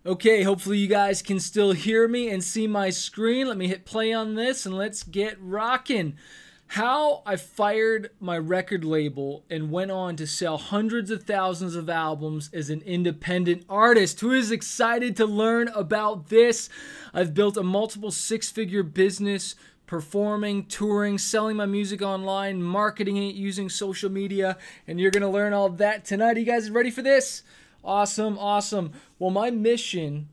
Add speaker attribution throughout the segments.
Speaker 1: Okay, hopefully you guys can still hear me and see my screen. Let me hit play on this and let's get rocking. How I fired my record label and went on to sell hundreds of thousands of albums as an independent artist. Who is excited to learn about this? I've built a multiple six-figure business performing, touring, selling my music online, marketing it using social media, and you're going to learn all that tonight. Are you guys ready for this? Awesome, awesome. Well, my mission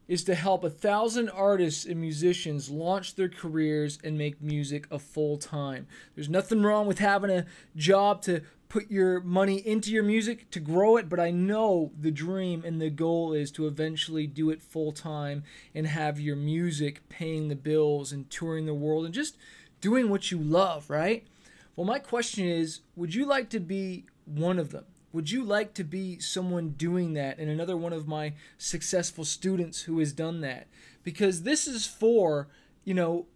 Speaker 1: is to help 1,000 artists and musicians launch their careers and make music a full-time. There's nothing wrong with having a job to put your money into your music to grow it, but I know the dream and the goal is to eventually do it full-time and have your music paying the bills and touring the world and just doing what you love, right? Well, my question is, would you like to be one of them? Would you like to be someone doing that and another one of my successful students who has done that? Because this is for,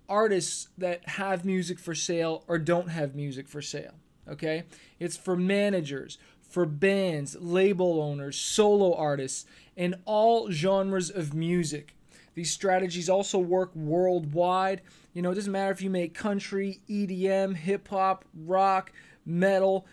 Speaker 1: artists that have music for sale or don't have music for sale, okay? It's for managers, for bands, label owners, solo artists, and all genres of music. These strategies also work worldwide. It doesn't matter if you make country, EDM, hip-hop, rock, metal,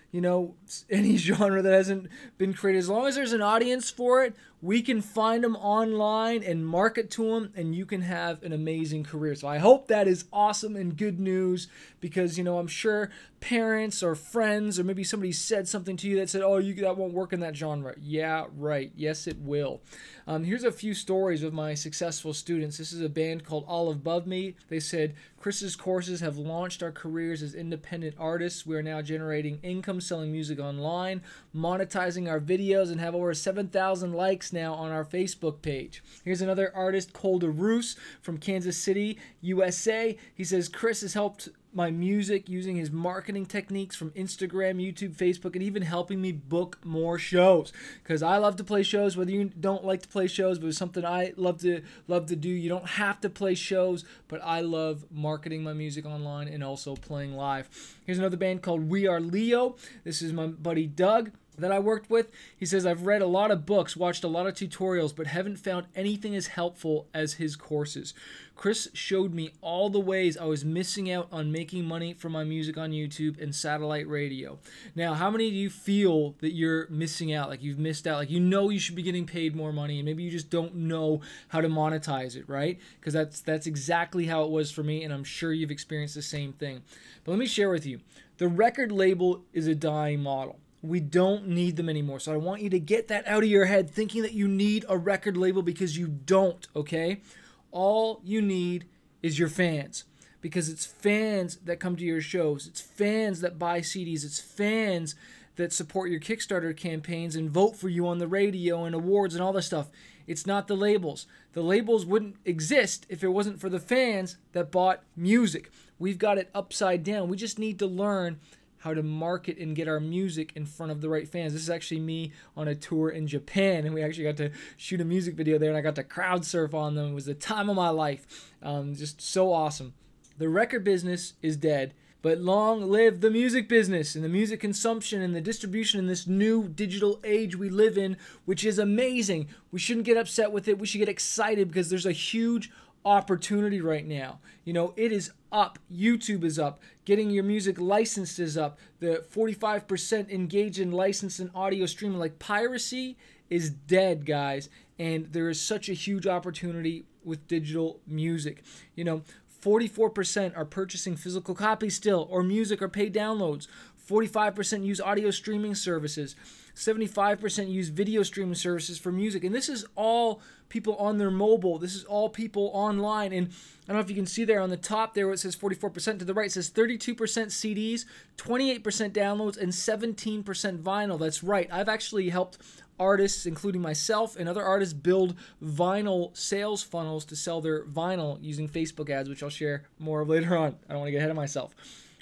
Speaker 1: any genre that hasn't been created. As long as there's an audience for it, we can find them online and market to them, and you can have an amazing career. So I hope that is awesome and good news because, I'm sure parents or friends or maybe somebody said something to you that said, oh, that won't work in that genre. Yeah, right. Yes, it will. Here's a few stories of my successful students. This is a band called All Above Me. They said, Chris's courses have launched our careers as independent artists. We are now generating income selling music online, monetizing our videos, and have over 7,000 likes now on our Facebook page. Here's another artist, Cole DeRoos from Kansas City, USA. He says, Chris has helped my music using his marketing techniques from Instagram, YouTube, Facebook, and even helping me book more shows. Because I love to play shows, whether you don't like to play shows, but it's something I love to do. You don't have to play shows, but I love marketing my music online and also playing live. Here's another band called We Are Leo. This is my buddy Doug that I worked with. He says, I've read a lot of books, watched a lot of tutorials, but haven't found anything as helpful as his courses. Chris showed me all the ways I was missing out on making money from my music on YouTube and satellite radio. Now, how many of you feel that you're missing out, like you've missed out, like you should be getting paid more money and maybe you just don't know how to monetize it, right? Because that's exactly how it was for me, and I'm sure you've experienced the same thing. But let me share with you, the record label is a dying model. We don't need them anymore. So I want you to get that out of your head, thinking that you need a record label, because you don't, okay? All you need is your fans, because it's fans that come to your shows. It's fans that buy CDs. It's fans that support your Kickstarter campaigns and vote for you on the radio and awards and all this stuff. It's not the labels. The labels wouldn't exist if it wasn't for the fans that bought music. We've got it upside down. We just need to learn how to market and get our music in front of the right fans. This is actually me on a tour in Japan, and we actually got to shoot a music video there, and I got to crowd surf on them. It was the time of my life. Just so awesome. The record business is dead, but long live the music business and the music consumption and the distribution in this new digital age we live in, which is amazing. We shouldn't get upset with it. We should get excited because there's a huge opportunity right now. It is up. YouTube is up. Getting your music licensed is up. The 45% engaged in licensed and audio streaming. Like, piracy is dead, guys. And there is such a huge opportunity with digital music. 44% are purchasing physical copies still, or music or paid downloads. 45% use audio streaming services. 75% use video streaming services for music. And this is all people on their mobile. This is all people online. And I don't know if you can see there on the top there where it says 44%. To the right it says 32% CDs, 28% downloads, and 17% vinyl. That's right. I've actually helped artists, including myself and other artists, build vinyl sales funnels to sell their vinyl using Facebook ads, which I'll share more of later on. I don't want to get ahead of myself.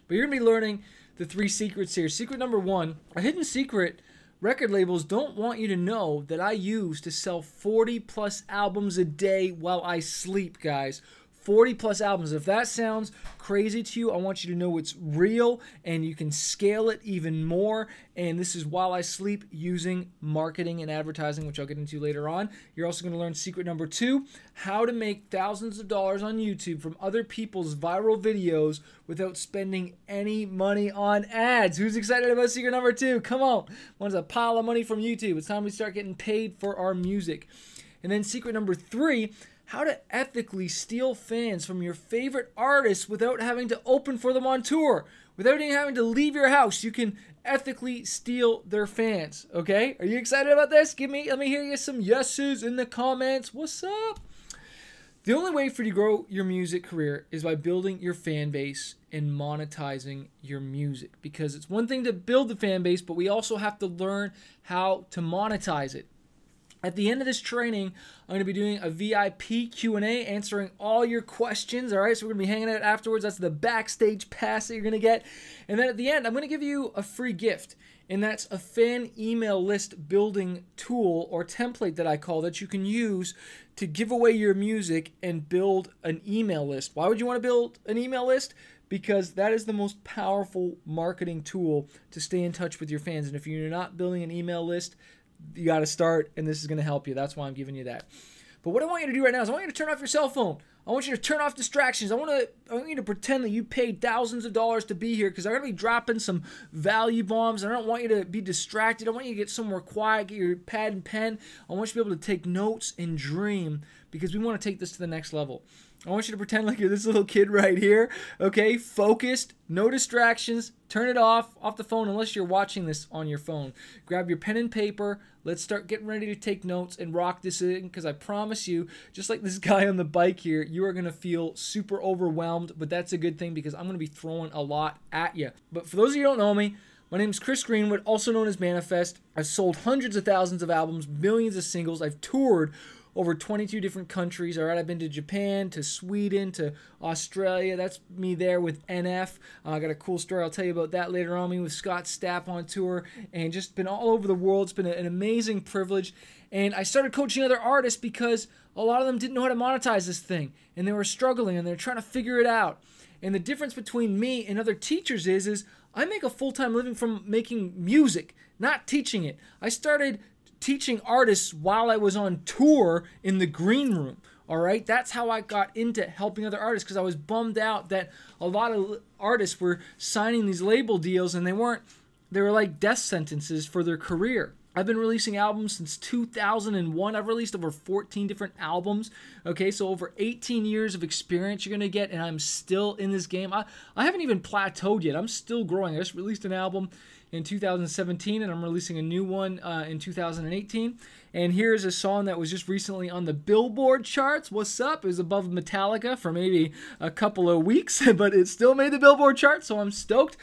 Speaker 1: But you're going to be learning the 3 secrets here. Secret number 1, a hidden secret record labels don't want you to know that I use to sell 40 plus albums a day while I sleep, guys. 40 plus albums. If that sounds crazy to you, I want you to know it's real and you can scale it even more. And this is while I sleep using marketing and advertising, which I'll get into later on. You're also going to learn secret number 2, how to make thousands of dollars on YouTube from other people's viral videos without spending any money on ads. Who's excited about secret number 2? Come on. One's a pile of money from YouTube. It's time we start getting paid for our music. And then secret number 3, how to ethically steal fans from your favorite artists without having to open for them on tour. Without even having to leave your house, you can ethically steal their fans. Okay? Are you excited about this? Let me hear you some yeses in the comments. What's up? The only way for you to grow your music career is by building your fan base and monetizing your music. Because it's one thing to build the fan base, but we also have to learn how to monetize it. At the end of this training, I'm going to be doing a VIP Q&A, answering all your questions, all right? So we're going to be hanging out afterwards. That's the backstage pass that you're going to get. And then at the end, I'm going to give you a free gift, and that's a fan email list building tool or template that I call that you can use to give away your music and build an email list. Why would you want to build an email list? Because that is the most powerful marketing tool to stay in touch with your fans. And if you're not building an email list, you got to start, and this is going to help you. That's why I'm giving you that. But what I want you to do right now is I want you to turn off your cell phone. I want you to turn off distractions. I want you to pretend that you paid thousands of dollars to be here, because I'm going to be dropping some value bombs, and I don't want you to be distracted. I want you to get somewhere quiet, get your pad and pen. I want you to be able to take notes and dream, because we want to take this to the next level. I want you to pretend like you're this little kid right here, okay? Focused, no distractions. Turn it off the phone unless you're watching this on your phone. Grab your pen and paper. Let's start getting ready to take notes and rock this in, because I promise you, just like this guy on the bike here, you are going to feel super overwhelmed, but that's a good thing because I'm going to be throwing a lot at you. But for those of you who don't know me, my name is Chris Greenwood, also known as Manifest. I've sold hundreds of thousands of albums, millions of singles. I've toured over 22 different countries. All right, I've been to Japan, to Sweden, to Australia. That's me there with NF. I got a cool story I'll tell you about that later on. Me with Scott Stapp on tour, and just been all over the world. It's been an amazing privilege. And I started coaching other artists because a lot of them didn't know how to monetize this thing, and they were struggling, and they're trying to figure it out. And the difference between me and other teachers is I make a full-time living from making music, not teaching it. I started teaching artists while I was on tour in the green room. All right, that's how I got into helping other artists, because I was bummed out that a lot of artists were signing these label deals and they were like death sentences for their career. I've been releasing albums since 2001. I've released over 14 different albums. Okay, so over 18 years of experience you're going to get, and I'm still in this game. I haven't even plateaued yet. I'm still growing. I just released an album in 2017, and I'm releasing a new one in 2018. And here's a song that was just recently on the Billboard charts. What's up? It was above Metallica for maybe a couple of weeks, but it still made the Billboard chart, so I'm stoked.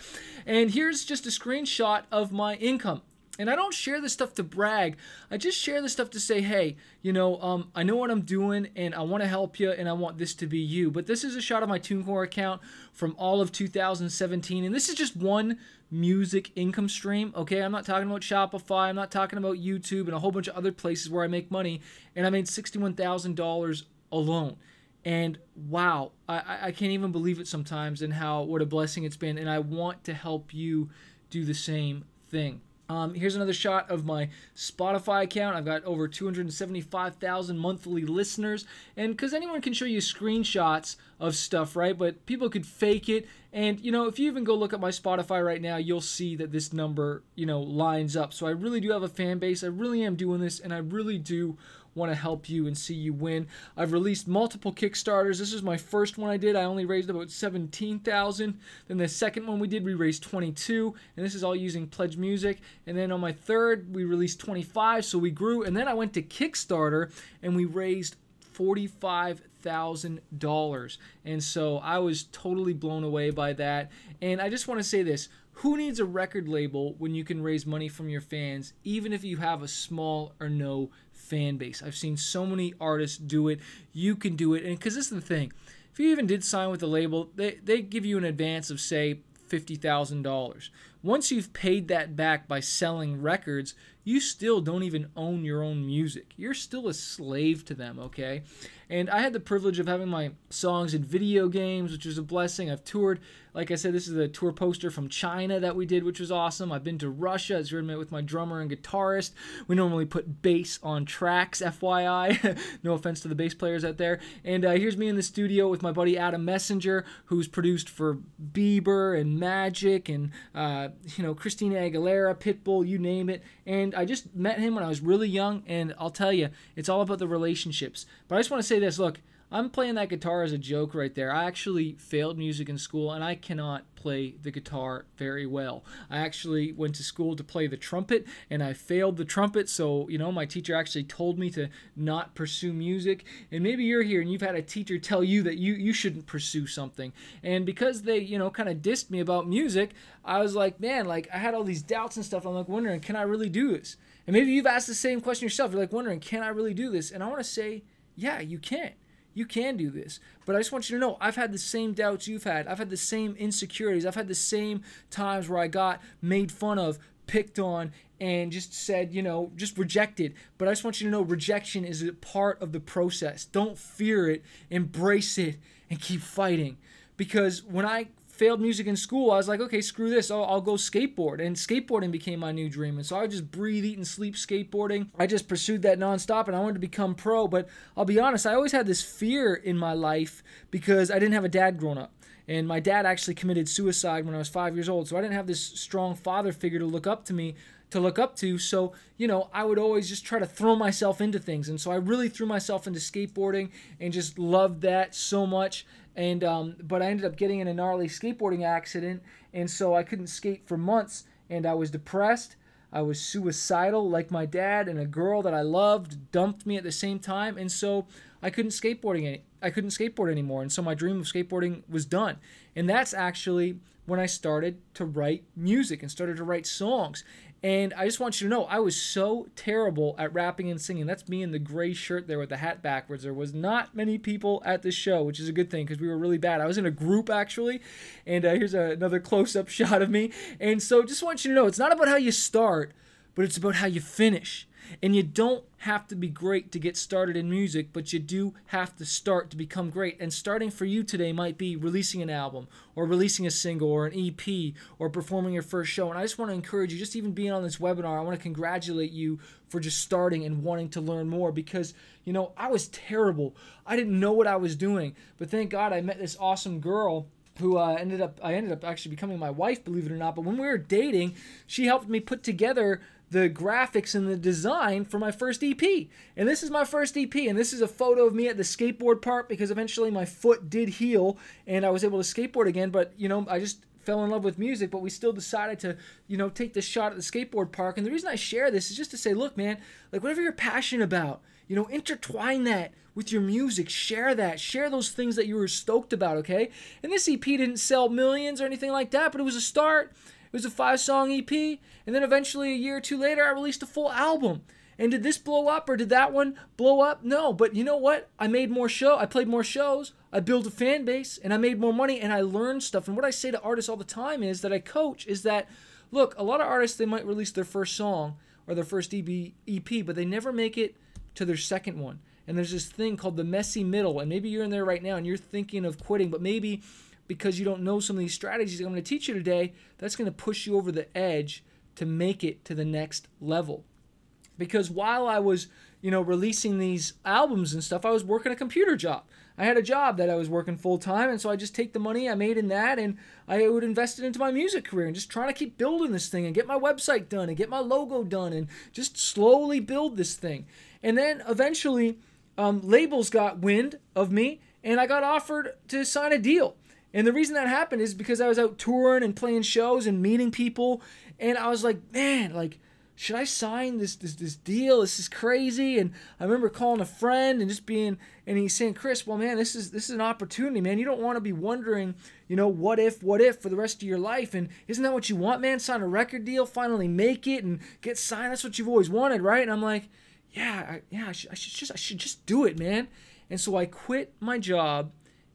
Speaker 1: And here's just a screenshot of my income. And I don't share this stuff to brag. I just share this stuff to say, hey, I know what I'm doing, and I want to help you, and I want this to be you. But this is a shot of my TuneCore account from all of 2017, and this is just one music income stream, okay? I'm not talking about Shopify. I'm not talking about YouTube and a whole bunch of other places where I make money, and I made $61,000 alone. And wow, I can't even believe it sometimes, and what a blessing it's been, and I want to help you do the same thing. Here's another shot of my Spotify account. I've got over 275,000 monthly listeners, and because anyone can show you screenshots of stuff, right? But people could fake it, and if you even go look at my Spotify right now, you'll see that this number, lines up. So I really do have a fan base. I really am doing this, and I really do want to help you and see you win. I've released multiple Kickstarters. This is my first one I did. I only raised about $17,000. Then the second one we did, we raised $22,000, and this is all using Pledge Music. And then on my third, we released $25,000, so we grew. And then I went to Kickstarter, and we raised $45,000. And so I was totally blown away by that. And I just want to say this. Who needs a record label when you can raise money from your fans, even if you have a small or no fan base? I've seen so many artists do it. You can do it. And because this is the thing, if you even did sign with the label, they give you an advance of, say, $50,000. Once you've paid that back by selling records, you still don't even own your own music. You're still a slave to them, okay? And I had the privilege of having my songs in video games, which was a blessing. I've toured, like I said, this is a tour poster from China that we did, which was awesome. I've been to Russia, as you heard me, with my drummer and guitarist. We normally put bass on tracks, FYI. No offense to the bass players out there. And here's me in the studio with my buddy Adam Messenger, who's produced for Bieber and Magic and, Christina Aguilera, Pitbull, you name it. And I just met him when I was really young, and I'll tell you, it's all about the relationships. But I just want to say this, look, I'm playing that guitar as a joke right there. I actually failed music in school, and I cannot play the guitar very well. I actually went to school to play the trumpet, and I failed the trumpet, so, my teacher actually told me to not pursue music. And maybe you're here and you've had a teacher tell you that you shouldn't pursue something. And because they, kind of dissed me about music, I was like, man, I had all these doubts and stuff. I'm wondering, can I really do this? And maybe you've asked the same question yourself. You're wondering, can I really do this? And I want to say, yeah, you can. You can do this. But I just want you to know, I've had the same doubts you've had. I've had the same insecurities. I've had the same times where I got made fun of, picked on, and just said, just rejected. But I just want you to know, rejection is a part of the process. Don't fear it. Embrace it and keep fighting. Because when I failed music in school, I was like, okay, screw this, I'll go skateboard. And skateboarding became my new dream. And so I would just breathe, eat, and sleep skateboarding. I just pursued that nonstop, and I wanted to become pro. But I'll be honest, I always had this fear in my life because I didn't have a dad growing up. And my dad actually committed suicide when I was 5 years old. So I didn't have this strong father figure to look up to. So, I would always just try to throw myself into things. And so I really threw myself into skateboarding and just loved that so much. And but I ended up getting in a gnarly skateboarding accident, and so I couldn't skate for months, and I was depressed. I was suicidal, like my dad, and a girl that I loved dumped me at the same time, and so I couldn't skateboard anymore, and so my dream of skateboarding was done. And that's actually when I started to write music and started to write songs. And I just want you to know, I was so terrible at rapping and singing. That's me in the gray shirt there with the hat backwards. There was not many people at the show, which is a good thing because we were really bad. I was in a group, actually, and here's another close-up shot of me. And so just want you to know, it's not about how you start, but it's about how you finish. And you don't have to be great to get started in music, but you do have to start to become great. And starting for you today might be releasing an album or releasing a single or an EP or performing your first show. And I just want to encourage you, just even being on this webinar, I want to congratulate you for just starting and wanting to learn more because, I was terrible. I didn't know what I was doing. But thank God I met this awesome girl who I ended up actually becoming my wife, believe it or not. But when we were dating, she helped me put together the graphics and the design for my first EP. And this is my first EP, and this is a photo of me at the skateboard park because eventually my foot did heal and I was able to skateboard again. But, I just fell in love with music, but we still decided to, take this shot at the skateboard park. And the reason I share this is just to say, look, man, whatever you're passionate about, intertwine that with your music, share those things that you were stoked about, okay? And this EP didn't sell millions or anything like that, but it was a start. It was a 5-song EP, and then eventually a year or two later, I released a full album. And did this blow up or did that one blow up? No, but you know what? I played more shows, I built a fan base, and I made more money, and I learned stuff. And what I say to artists all the time is that I coach is that, look, a lot of artists, they might release their first song or their first EP, but they never make it to their second one. And there's this thing called the messy middle, and maybe you're in there right now and you're thinking of quitting, but maybe because you don't know some of these strategies I'm going to teach you today, that's going to push you over the edge to make it to the next level. Because while I was, releasing these albums and stuff, I was working a computer job. I had a job that I was working full-time, and so I just take the money I made in that, and I would invest it into my music career and just trying to keep building this thing and get my website done and get my logo done and just slowly build this thing. And then eventually, labels got wind of me, and I got offered to sign a deal. And the reason that happened is because I was out touring and playing shows and meeting people, and I was like, man, should I sign this deal? This is crazy. And I remember calling a friend and and he's saying, Chris, well, man, this is an opportunity, man. You don't want to be wondering, what if for the rest of your life. And isn't that what you want, man? Sign a record deal, finally make it and get signed. That's what you've always wanted, right? And I'm like, I should just do it, man. And so I quit my job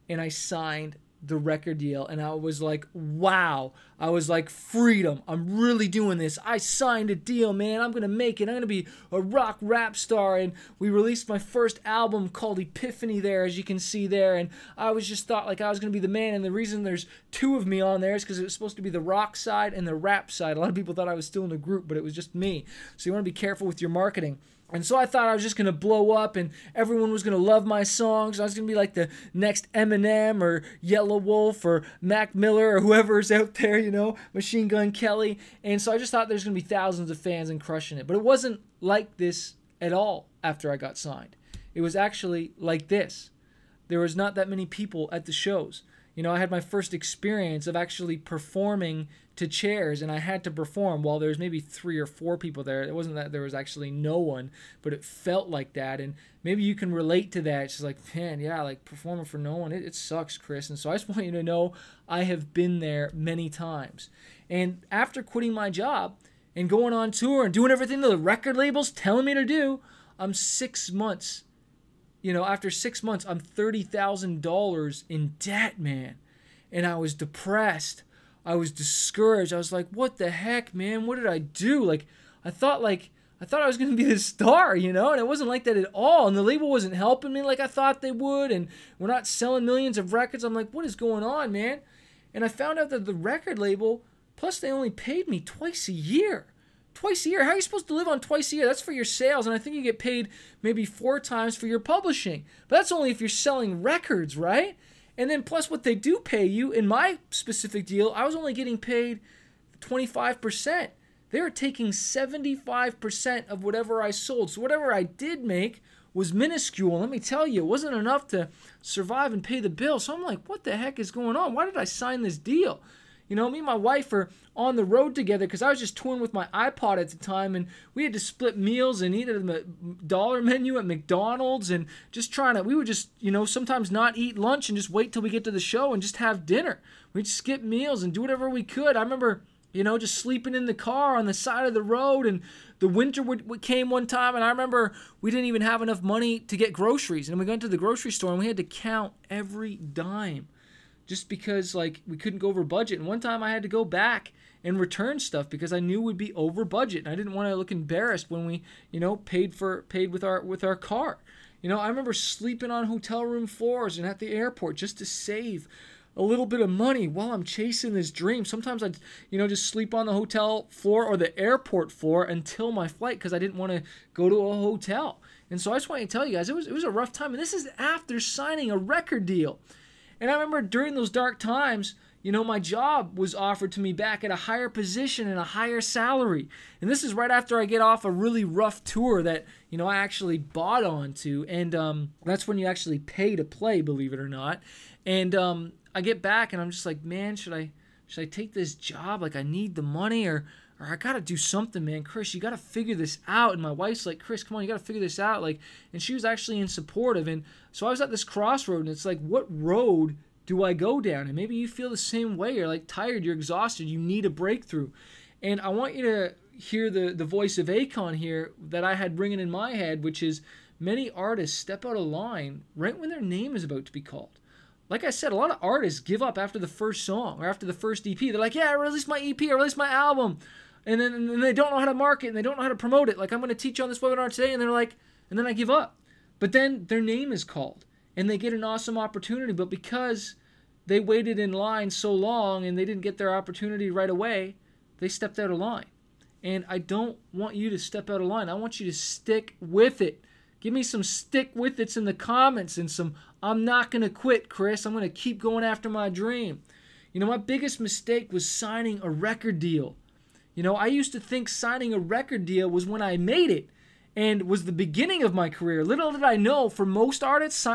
Speaker 1: and I signed the record deal, and I was like, wow. I was like, freedom. I'm really doing this. I signed a deal, man. I'm going to make it. I'm going to be a rock rap star. And we released my first album called Epiphany there, as you can see there. And I was just thought like I was going to be the man. And the reason there's two of me on there is because it was supposed to be the rock side and the rap side. A lot of people thought I was still in a group, but it was just me. So you want to be careful with your marketing. And so I thought I was just going to blow up and everyone was going to love my songs. I was going to be like the next Eminem or Yellow Wolf or Mac Miller or whoever's out there, you know, Machine Gun Kelly. And so I just thought there's going to be thousands of fans and crushing it. But it wasn't like this at all after I got signed. It was actually like this. There was not that many people at the shows. You know, I had my first experience of actually performing to chairs, and I had to perform while there's maybe 3 or 4 people there. It wasn't that there was actually no one, but it felt like that. And maybe you can relate to that. It's just like, man, yeah, like performing for no one, it sucks, Chris. And so I just want you to know I have been there many times. And after quitting my job and going on tour and doing everything that the record label's telling me to do, I'm 6 months. You know, after 6 months, I'm $30,000 in debt, man. And I was depressed. I was discouraged. I was like, what the heck, man? What did I do? Like, I thought I was going to be the star, you know? And it wasn't like that at all. And the label wasn't helping me like I thought they would. And we're not selling millions of records. I'm like, what is going on, man? And I found out that the record label, plus they only paid me twice a year. Twice a year. How are you supposed to live on twice a year? That's for your sales, and I think you get paid maybe 4 times for your publishing. But that's only if you're selling records, right? And then plus what they do pay you, in my specific deal, I was only getting paid 25%. They were taking 75% of whatever I sold. So whatever I did make was minuscule. Let me tell you, it wasn't enough to survive and pay the bill. So I'm like, what the heck is going on? Why did I sign this deal? You know, me and my wife are on the road together because I was just touring with my iPod at the time, and we had to split meals and eat at the dollar menu at McDonald's and just we would just, you know, sometimes not eat lunch and just wait till we get to the show and just have dinner. We'd skip meals and do whatever we could. I remember, you know, just sleeping in the car on the side of the road, and the winter came one time, and I remember we didn't even have enough money to get groceries, and we went to the grocery store and we had to count every dime. Just because, like, we couldn't go over budget. And one time I had to go back and return stuff because I knew we'd be over budget. And I didn't want to look embarrassed when we, you know, paid with our car. You know, I remember sleeping on hotel room floors and at the airport just to save a little bit of money while I'm chasing this dream. Sometimes I'd, you know, just sleep on the hotel floor or the airport floor until my flight because I didn't want to go to a hotel. And so I just want to tell you guys, it was a rough time. And this is after signing a record deal. And I remember during those dark times, you know, my job was offered to me back at a higher position and a higher salary. And this is right after I get off a really rough tour that, you know, I actually bought onto. And that's when you actually pay to play, believe it or not. And I get back and I'm just like, man, should I take this job? Like, I need the money, or I got to do something, man. Chris, you got to figure this out. And my wife's like, Chris, come on, you got to figure this out. Like, and she was actually in supportive. And so I was at this crossroad, and it's like, what road do I go down? And maybe you feel the same way. You're like tired, you're exhausted, you need a breakthrough. And I want you to hear the voice of Akon here that I had ringing in my head, which is many artists step out of line right when their name is about to be called. Like I said, a lot of artists give up after the first song or after the first EP. They're like, yeah, I released my EP, I released my album. And then they don't know how to market and they don't know how to promote it. Like, I'm going to teach you on this webinar today. And they're like, and then I give up. But then their name is called and they get an awesome opportunity. But because they waited in line so long and they didn't get their opportunity right away, they stepped out of line. And I don't want you to step out of line. I want you to stick with it. Give me some stick with it's in the comments and some, I'm not going to quit, Chris. I'm going to keep going after my dream. You know, my biggest mistake was signing a record deal. You know, I used to think signing a record deal was when I made it and was the beginning of my career. Little did I know, for most artists,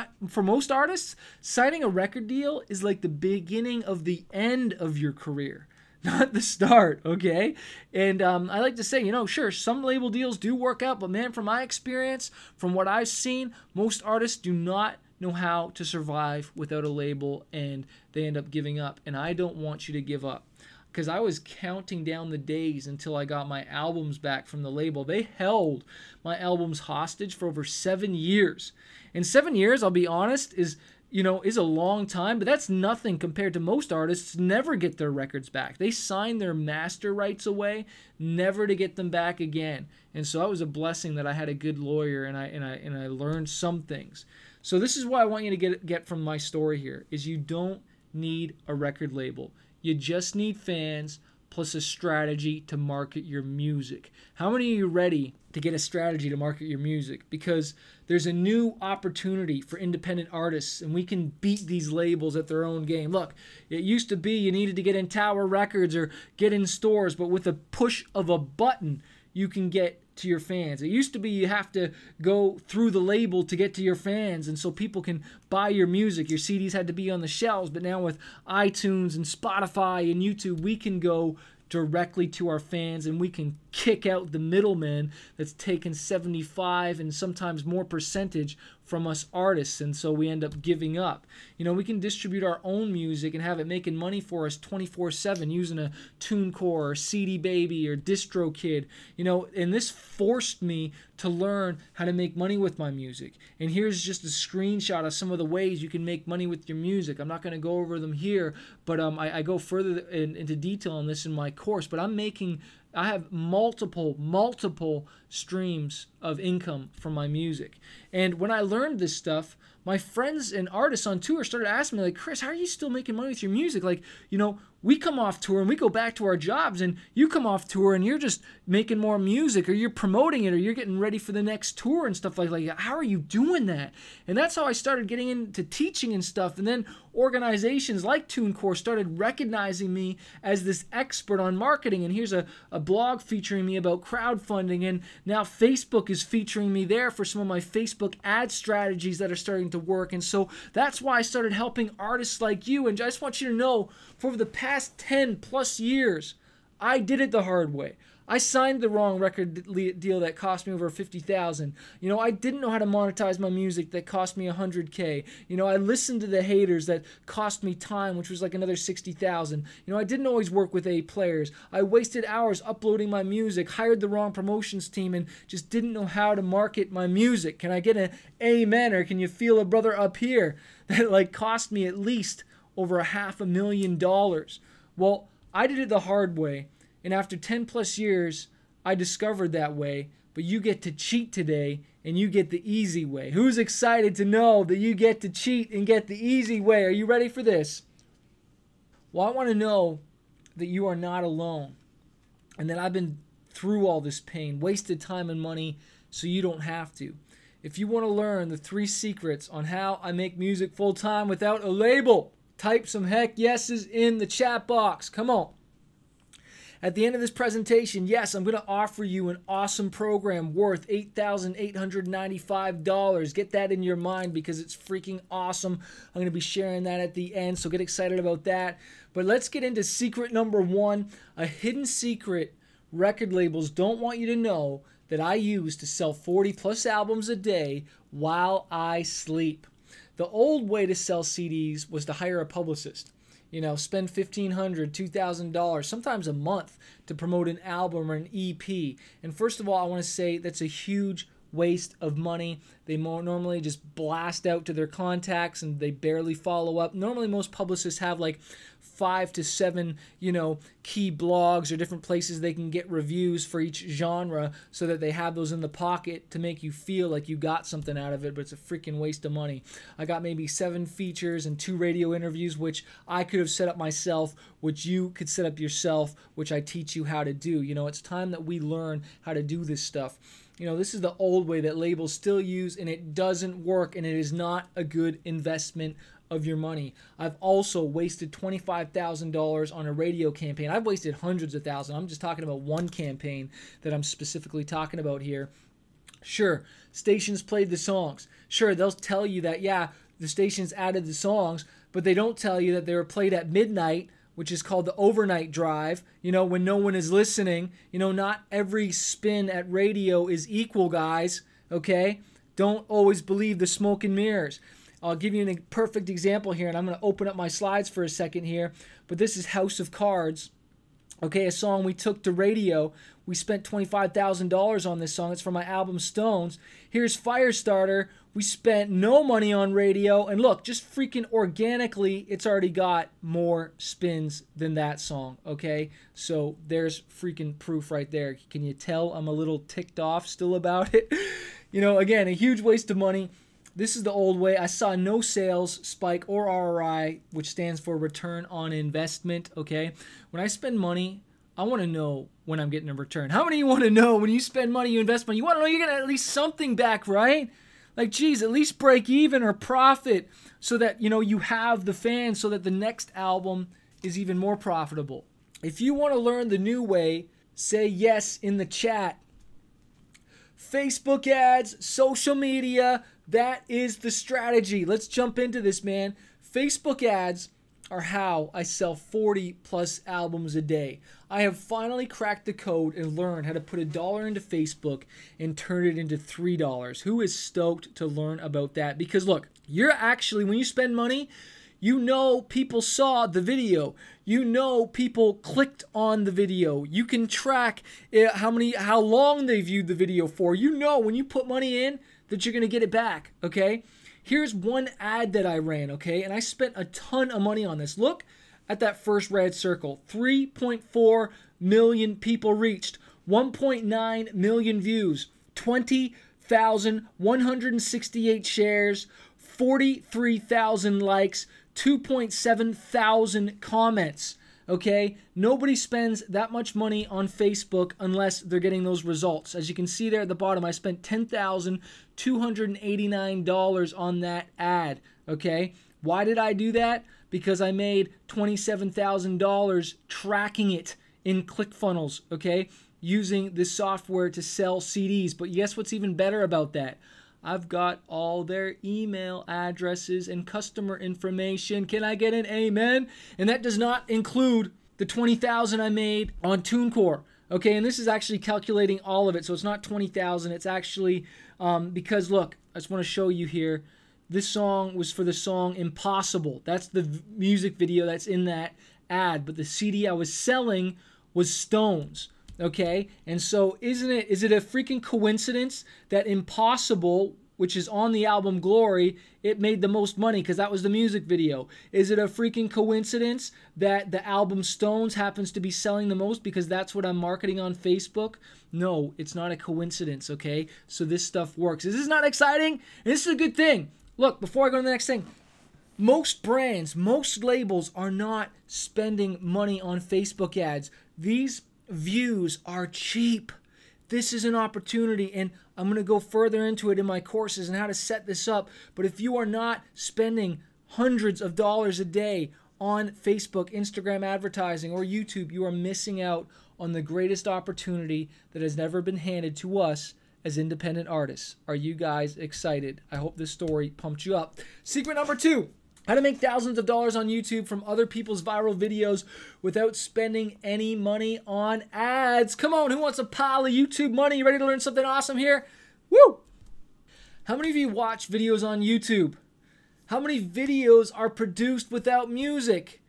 Speaker 1: signing a record deal is like the beginning of the end of your career, not the start, okay? And I like to say, you know, sure, some label deals do work out, but man, from my experience, from what I've seen, most artists do not know how to survive without a label, and they end up giving up. And I don't want you to give up, because I was counting down the days until I got my albums back from the label. They held my albums hostage for over 7 years. And 7 years, I'll be honest, is is a long time, but that's nothing compared to most artists never get their records back. They sign their master rights away, never to get them back again. And so that was a blessing that I had a good lawyer, and I learned some things. So this is what I want you to get from my story here, is you don't need a record label. You just need fans plus a strategy to market your music. How many of you ready to get a strategy to market your music? Because there's a new opportunity for independent artists, and we can beat these labels at their own game. Look, it used to be you needed to get in Tower Records or get in stores, but with a push of a button, you can get to your fans. It used to be you have to go through the label to get to your fans, and so people can buy your music. Your CDs had to be on the shelves, but now with iTunes and Spotify and YouTube, we can go directly to our fans, and we can kick out the middleman that's taken 75 and sometimes more percentage from us artists, and so we end up giving up. We can distribute our own music and have it making money for us 24/7 using a TuneCore or CD Baby or DistroKid. And this forced me to learn how to make money with my music. And here's just a screenshot of some of the ways you can make money with your music. I'm not going to go over them here, but I go further into detail on this in my course. But I have multiple streams of income from my music. And when I learned this stuff, my friends and artists on tour started asking me, like, Chris, how are you still making money with your music? Like, we come off tour and we go back to our jobs, and you come off tour and you're just making more music, or you're promoting it, or you're getting ready for the next tour and stuff like that. How are you doing that? And that's how I started getting into teaching and stuff. And then organizations like TuneCore started recognizing me as this expert on marketing. And here's a blog featuring me about crowdfunding. And now Facebook is featuring me there for some of my Facebook ad strategies that are starting to work. And so that's why I started helping artists like you. And I just want you to know, for the past 10 plus years, I did it the hard way. I signed the wrong record deal that cost me over $50,000. I didn't know how to monetize my music that cost me $100K. I listened to the haters that cost me time, which was like another $60,000. I didn't always work with A players. I wasted hours uploading my music, hired the wrong promotions team, and just didn't know how to market my music. Can I get an amen, or can you feel a brother up here? That cost me at least over $500,000. Well, I did it the hard way. And after 10 plus years, I discovered that way. But you get to cheat today, and you get the easy way. Who's excited to know that you get to cheat and get the easy way? Are you ready for this? Well, I want to know that you are not alone, and that I've been through all this pain, wasted time and money, so you don't have to. If you want to learn the 3 secrets on how I make music full-time without a label, type some heck yeses in the chat box. Come on. At the end of this presentation, yes, I'm going to offer you an awesome program worth $8,895. Get that in your mind, because it's freaking awesome. I'm going to be sharing that at the end, so get excited about that. But let's get into secret number 1, a hidden secret record labels don't want you to know that I use to sell 40 plus albums a day while I sleep. The old way to sell CDs was to hire a publicist. Spend $1,500, $2,000, sometimes a month to promote an album or an EP. And first of all, I want to say that's a huge waste of money. They normally just blast out to their contacts and they barely follow up. Normally, most publicists have like 5 to 7, key blogs or different places they can get reviews for each genre, so that they have those in the pocket to make you feel like you got something out of it, but it's a freaking waste of money. I got maybe 7 features and 2 radio interviews, which I could have set up myself, which you could set up yourself, which I teach you how to do. It's time that we learn how to do this stuff. This is the old way that labels still use, and it doesn't work, and it is not a good investment of your money. I've also wasted $25,000 on a radio campaign. I've wasted hundreds of thousands. I'm just talking about one campaign that I'm specifically talking about here. Sure, stations played the songs. Sure, they'll tell you that, yeah, the stations added the songs, but they don't tell you that they were played at midnight, which is called the overnight drive, when no one is listening. Not every spin at radio is equal, guys, okay? Don't always believe the smoke and mirrors. I'll give you a perfect example here, and I'm going to open up my slides for a second here, but this is House of Cards. Okay, a song we took to radio. We spent $25,000 on this song. It's from my album Stones. Here's Firestarter. We spent no money on radio. And look, just freaking organically, it's already got more spins than that song. Okay, so there's freaking proof right there. Can you tell I'm a little ticked off still about it? You know, again, a huge waste of money. This is the old way. I saw no sales spike or ROI, which stands for return on investment, okay? When I spend money, I want to know when I'm getting a return. How many of you want to know when you spend money, you invest money, you want to know you're getting at least something back, right? Like, geez, at least break even or profit so that, you know, you have the fans so that the next album is even more profitable. If you want to learn the new way, say yes in the chat. Facebook ads, social media, that is the strategy. Let's jump into this, man. Facebook ads are how I sell 40 plus albums a day. I have finally cracked the code and learned how to put $1 into Facebook and turn it into $3. Who is stoked to learn about that? Because look, you're actually, when you spend money, you know people saw the video. You know people clicked on the video. You can track how long they viewed the video for. You know when you put money in that you're going to get it back, okay? Here's one ad that I ran, okay? And I spent a ton of money on this. Look at that first red circle. 3.4 million people reached. 1.9 million views. 20,168 shares. 43,000 likes. 2.7 thousand comments. Okay, nobody spends that much money on Facebook unless they're getting those results. As you can see there at the bottom, I spent $10,289 on that ad. Okay, why did I do that? Because I made $27,000 tracking it in ClickFunnels. Okay, using this software to sell CDs. But guess what's even better about that? I've got all their email addresses and customer information. Can I get an amen? And that does not include the 20,000 I made on TuneCore. Okay, and this is actually calculating all of it. So it's not 20,000. It's actually, because look, I just want to show you here. This song was for the song Impossible. That's the music video that's in that ad. But the CD I was selling was Stones. Okay, and so is it a freaking coincidence that Impossible, which is on the album Glory, it made the most money because that was the music video? Is it a freaking coincidence that the album Stones happens to be selling the most because that's what I'm marketing on Facebook? No, it's not a coincidence, okay? So this stuff works. Is this not exciting? And this is a good thing. Look, before I go to the next thing, most brands, most labels are not spending money on Facebook ads. These views are cheap. This is an opportunity, and I'm going to go further into it in my courses and how to set this up. But if you are not spending hundreds of dollars a day on Facebook, Instagram advertising, or YouTube, you are missing out on the greatest opportunity that has never been handed to us as independent artists. Are you guys excited? I hope this story pumped you up. Secret number 2. How to make thousands of dollars on YouTube from other people's viral videos without spending any money on ads. Come on, who wants a pile of YouTube money? You ready to learn something awesome here? Woo! How many of you watch videos on YouTube? How many videos are produced without music?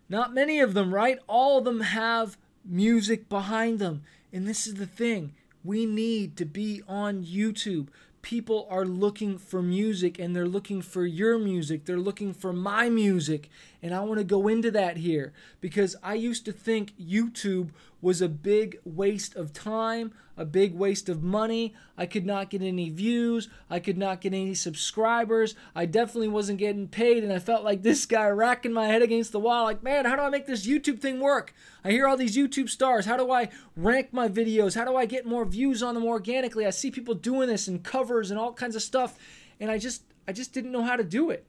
Speaker 1: Not many of them, right? All of them have music behind them. And this is the thing. We need to be on YouTube. People are looking for music, and they're looking for your music. They're looking for my music. And I want to go into that here because I used to think YouTube was a big waste of time, a big waste of money. I could not get any views. I could not get any subscribers. I definitely wasn't getting paid, and I felt like this guy racking my head against the wall like, man, how do I make this YouTube thing work? I hear all these YouTube stars. How do I rank my videos? How do I get more views on them organically? I see people doing this and covers and all kinds of stuff, and I just didn't know how to do it.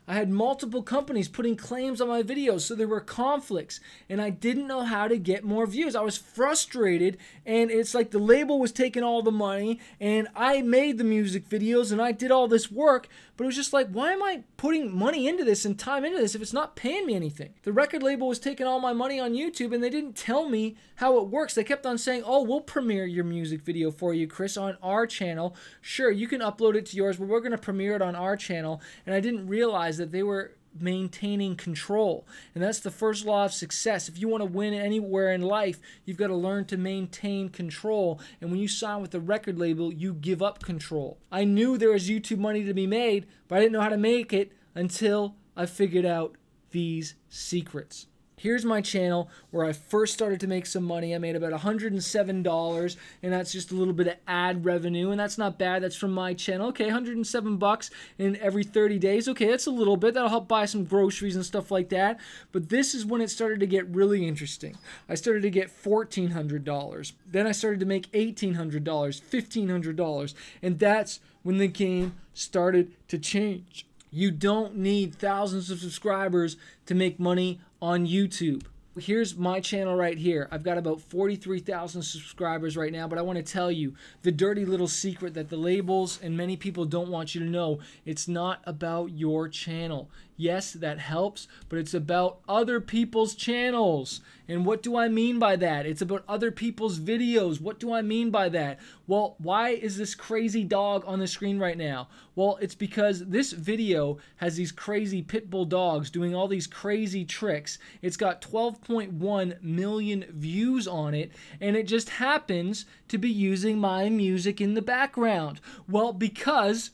Speaker 1: I had multiple companies putting claims on my videos, so there were conflicts, and I didn't know how to get more views. I was frustrated, and it's like the label was taking all the money, and I made the music videos, and I did all this work, but it was just like, why am I putting money into this and time into this if it's not paying me anything? The record label was taking all my money on YouTube, and they didn't tell me how it works. They kept on saying, oh, we'll premiere your music video for you, Chris, on our channel. Sure, you can upload it to yours, but we're going to premiere it on our channel, and I didn't realize that they were maintaining control. And that's the first law of success. If you want to win anywhere in life, you've got to learn to maintain control. And when you sign with a record label, you give up control. I knew there was YouTube money to be made, but I didn't know how to make it until I figured out these secrets. Here's my channel where I first started to make some money. I made about $107, and that's just a little bit of ad revenue, and that's not bad. That's from my channel. Okay, $107 in every 30 days. Okay, that's a little bit. That'll help buy some groceries and stuff like that. But this is when it started to get really interesting. I started to get $1,400. Then I started to make $1,800, $1,500, and that's when the game started to change. You don't need thousands of subscribers to make money on YouTube. Here's my channel right here. I've got about 43,000 subscribers right now, but I want to tell you the dirty little secret that the labels and many people don't want you to know. It's not about your channel. Yes, that helps, but it's about other people's channels. And what do I mean by that? It's about other people's videos. What do I mean by that? Well, why is this crazy dog on the screen right now? Well, it's because this video has these crazy pit bull dogs doing all these crazy tricks. It's got 12.1 million views on it, and it just happens to be using my music in the background. Well, because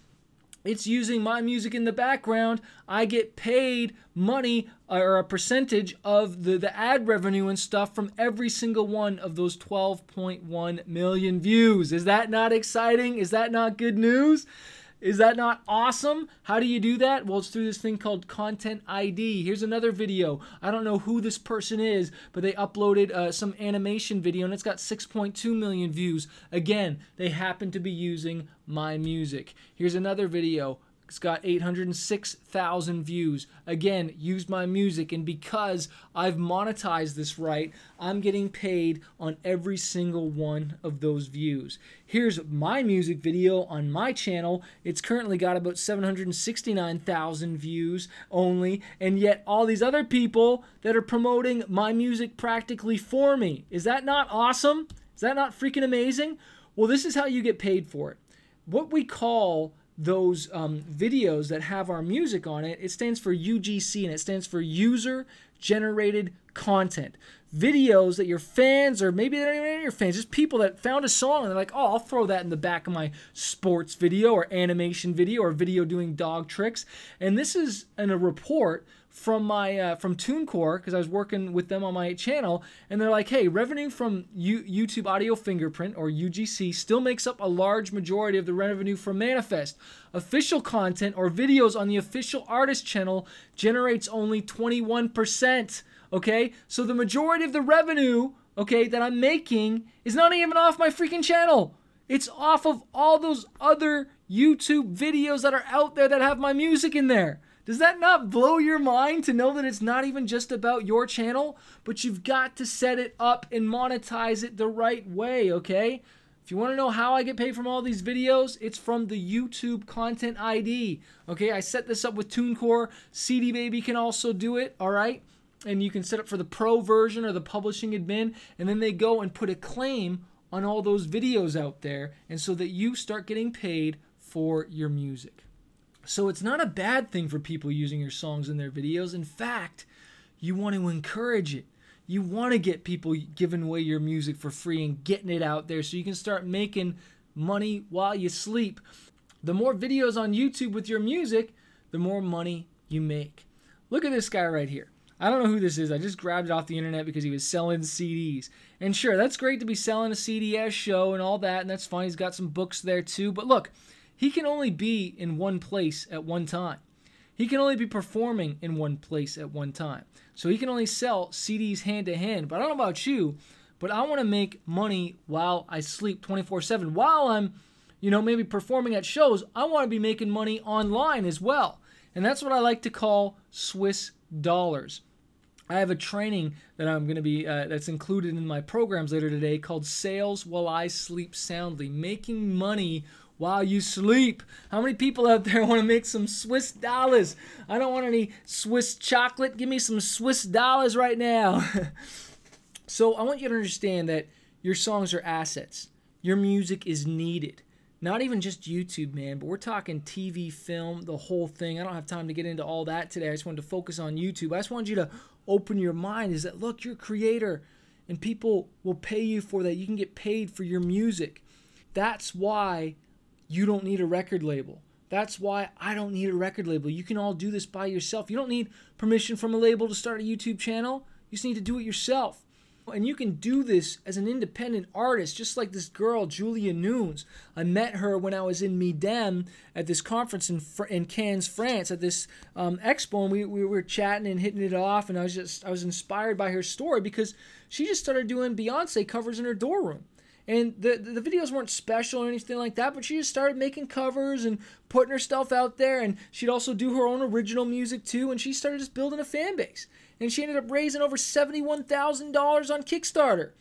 Speaker 1: it's using my music in the background, I get paid money or a percentage of the ad revenue and stuff from every single one of those 12.1 million views. Is that not exciting? Is that not good news? Is that not awesome? How do you do that? Well, it's through this thing called Content ID. Here's another video. I don't know who this person is, but they uploaded some animation video, and it's got 6.2 million views. Again, they happen to be using my music. Here's another video. It's got 806,000 views. Again, used my music, and because I've monetized this right, I'm getting paid on every single one of those views. Here's my music video on my channel. It's currently got about 769,000 views only, and yet all these other people that are promoting my music practically for me. Is that not awesome? Is that not freaking amazing? Well, this is how you get paid for it. What we call those videos that have our music on it, it stands for UGC, and it stands for User Generated Content. Videos that your fans, or maybe they're not even your fans, just people that found a song and they're like, oh, I'll throw that in the back of my sports video or animation video or video doing dog tricks. And this is in a report from my from TuneCore, because I was working with them on my channel, and they're like, hey, revenue from YouTube Audio Fingerprint, or UGC, still makes up a large majority of the revenue from Manifest. Official content or videos on the official artist channel generates only 21%. Okay, so the majority of the revenue, okay, that I'm making is not even off my freaking channel. It's off of all those other YouTube videos that are out there that have my music in there. Does that not blow your mind to know that it's not even just about your channel, but you've got to set it up and monetize it the right way, okay? If you want to know how I get paid from all these videos, it's from the YouTube Content ID, okay? I set this up with TuneCore. CD Baby can also do it, all right? And you can set up for the pro version or the publishing admin, and then they go and put a claim on all those videos out there, and so that you start getting paid for your music. So it's not a bad thing for people using your songs in their videos. In fact, you want to encourage it. You want to get people giving away your music for free and getting it out there so you can start making money while you sleep. The more videos on YouTube with your music, the more money you make. Look at this guy right here. I don't know who this is. I just grabbed it off the internet because he was selling CDs. And sure, that's great to be selling a CDS show and all that, and that's fine. He's got some books there too. But look, he can only be in one place at one time. He can only be performing in one place at one time. So he can only sell CDs hand to hand. But I don't know about you, but I want to make money while I sleep 24/7. While I'm, maybe performing at shows, I want to be making money online as well. And that's what I like to call Swiss dollars. I have a training that I'm going to be, that's included in my programs later today called Sales While I Sleep Soundly. Making money while you sleep. How many people out there want to make some Swiss dollars? I don't want any Swiss chocolate. Give me some Swiss dollars right now. So I want you to understand that your songs are assets. Your music is needed. Not even just YouTube, man, but we're talking TV, film, the whole thing. I don't have time to get into all that today. I just wanted to focus on YouTube. I just wanted you to open your mind, is that, look, you're a creator and people will pay you for that. You can get paid for your music. That's why you don't need a record label. That's why I don't need a record label. You can all do this by yourself. You don't need permission from a label to start a YouTube channel. You just need to do it yourself. And you can do this as an independent artist, just like this girl, Julia Nunes. I met her when I was in Midem at this conference in Cannes, France, at this expo, and we were chatting and hitting it off, and I was inspired by her story because she just started doing Beyonce covers in her dorm room. And the videos weren't special or anything like that, but she just started making covers and putting her stuff out there, and she'd also do her own original music too, and she started just building a fan base. And she ended up raising over $71,000 on Kickstarter.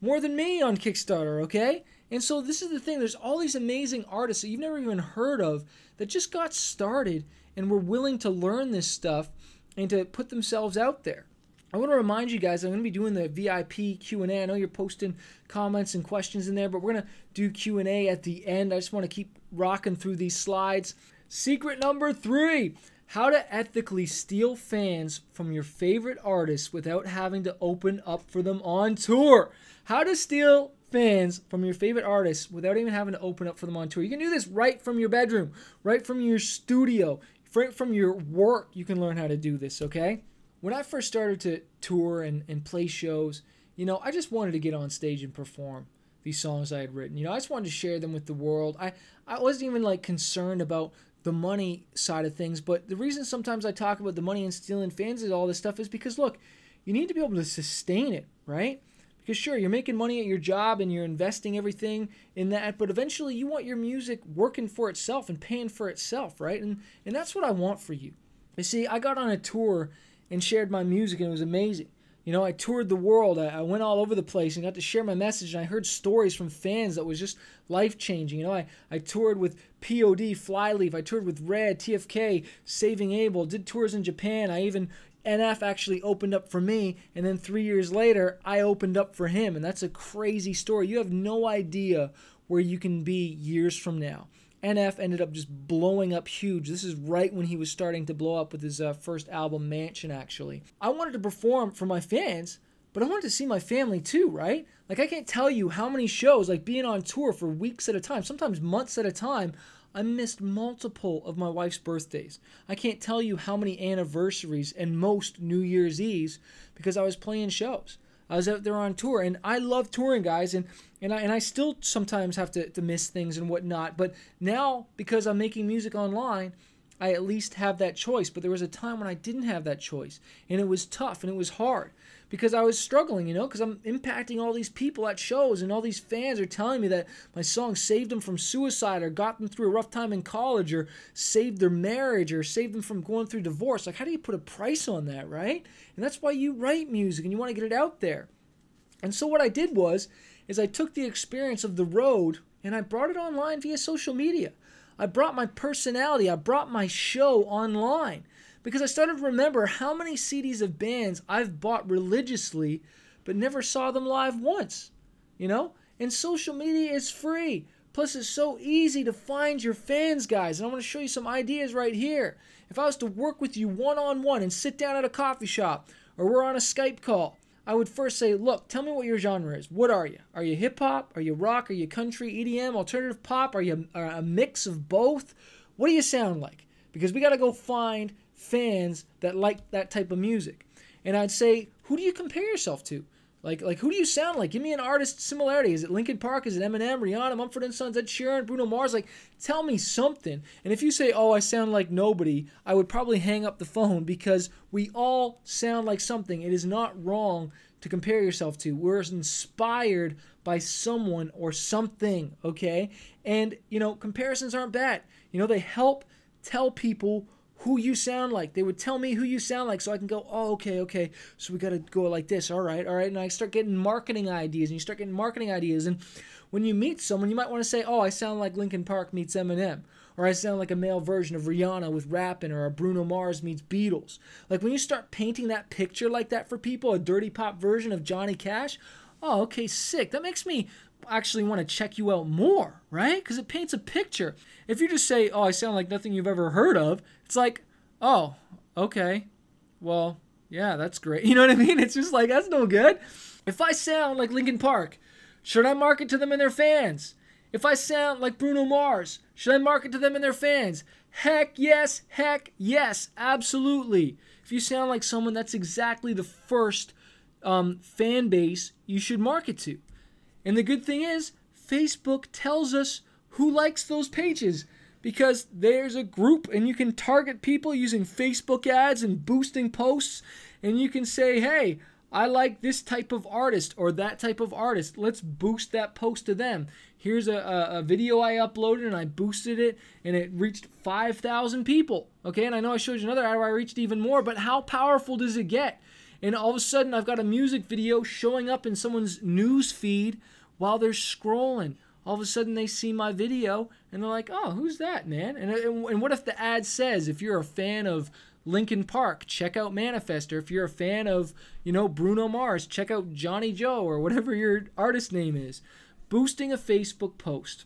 Speaker 1: More than me on Kickstarter, okay? And so this is the thing. There's all these amazing artists that you've never even heard of that just got started and were willing to learn this stuff and to put themselves out there. I want to remind you guys, I'm going to be doing the VIP Q&A. I know you're posting comments and questions in there, but we're going to do Q&A at the end. I just want to keep rocking through these slides. Secret number 3. How to ethically steal fans from your favorite artists without having to open up for them on tour. How to steal fans from your favorite artists without even having to open up for them on tour. You can do this right from your bedroom, right from your studio, right from your work. You can learn how to do this, okay? When I first started to tour and play shows, you know, I just wanted to get on stage and perform these songs I had written. You know, I just wanted to share them with the world. I wasn't even like concerned about the money side of things, but the reason sometimes I talk about the money and stealing fans and all this stuff is because, look, you need to be able to sustain it, right? Because sure, you're making money at your job and you're investing everything in that, but eventually you want your music working for itself and paying for itself, right? And that's what I want for you. You see, I got on a tour and shared my music, and it was amazing. You know, I toured the world. I went all over the place and got to share my message, and I heard stories from fans that was just life-changing. You know, I toured with POD, Flyleaf. I toured with Red, TFK, Saving Abel, did tours in Japan. NF actually opened up for me, and then 3 years later, I opened up for him, and that's a crazy story. You have no idea where you can be years from now. NF ended up just blowing up huge. This is right when he was starting to blow up with his first album, Mansion, actually. I wanted to perform for my fans, but I wanted to see my family too, right? Like, I can't tell you how many shows, like being on tour for weeks at a time, sometimes months at a time, I missed multiple of my wife's birthdays. I can't tell you how many anniversaries and most New Year's Eves because I was playing shows. I was out there on tour, and I love touring, guys, and I still sometimes have to miss things and whatnot, but now, because I'm making music online, I at least have that choice. But there was a time when I didn't have that choice, and it was tough, and it was hard, because I was struggling, you know, because I'm impacting all these people at shows, and all these fans are telling me that my song saved them from suicide, or got them through a rough time in college, or saved their marriage, or saved them from going through divorce. Like, how do you put a price on that, right? And that's why you write music, and you want to get it out there. And so what I did is I took the experience of the road, and I brought it online via social media. I brought my personality, I brought my show online, because I started to remember how many CDs of bands I've bought religiously but never saw them live once, you know? And social media is free. Plus, it's so easy to find your fans, guys. And I want to show you some ideas right here. If I was to work with you one-on-one and sit down at a coffee shop, or we're on a Skype call, I would first say, look, tell me what your genre is. What are you? Are you hip-hop? Are you rock? Are you country, EDM, alternative pop? Are you a mix of both? What do you sound like? Because we got to go find fans that like that type of music. And I'd say, who do you compare yourself to? Like who do you sound like? Give me an artist similarity. Is it Linkin Park? Is it Eminem, Rihanna, Mumford & Sons, Ed Sheeran, Bruno Mars? Like, tell me something. And if you say, oh, I sound like nobody, I would probably hang up the phone, because we all sound like something. It is not wrong to compare yourself to. We're inspired by someone or something, okay? And, you know, comparisons aren't bad. You know, they help tell people who you sound like. They would tell me who you sound like, so I can go, oh, okay, so we got to go like this, all right, and I start getting marketing ideas, and you start getting marketing ideas, and when you meet someone, you might want to say, oh, I sound like Linkin Park meets Eminem, or I sound like a male version of Rihanna with rapping, or a Bruno Mars meets Beatles. Like, when you start painting that picture like that for people, a dirty pop version of Johnny Cash, oh, okay, sick. That makes me actually want to check you out more, right? Because it paints a picture. If you just say, oh, I sound like nothing you've ever heard of, it's like, oh, okay, well, yeah, that's great. You know what I mean? It's just like, that's no good. If I sound like Linkin Park, should I market to them and their fans? If I sound like Bruno Mars, should I market to them and their fans? Heck yes, absolutely. If you sound like someone, that's exactly the first fan base you should market to. And the good thing is, Facebook tells us who likes those pages because there's a group and you can target people using Facebook ads and boosting posts, and you can say, hey, I like this type of artist or that type of artist. Let's boost that post to them. Here's a video I uploaded and I boosted it and it reached 5,000 people. Okay, and I know I showed you another ad where I reached even more, but how powerful does it get? And all of a sudden I've got a music video showing up in someone's news feed while they're scrolling. All of a sudden they see my video and they're like, oh, who's that, man? And what if the ad says, if you're a fan of Linkin Park, check out Manifest, or if you're a fan of, Bruno Mars, check out Johnny Joe or whatever your artist name is. Boosting a Facebook post,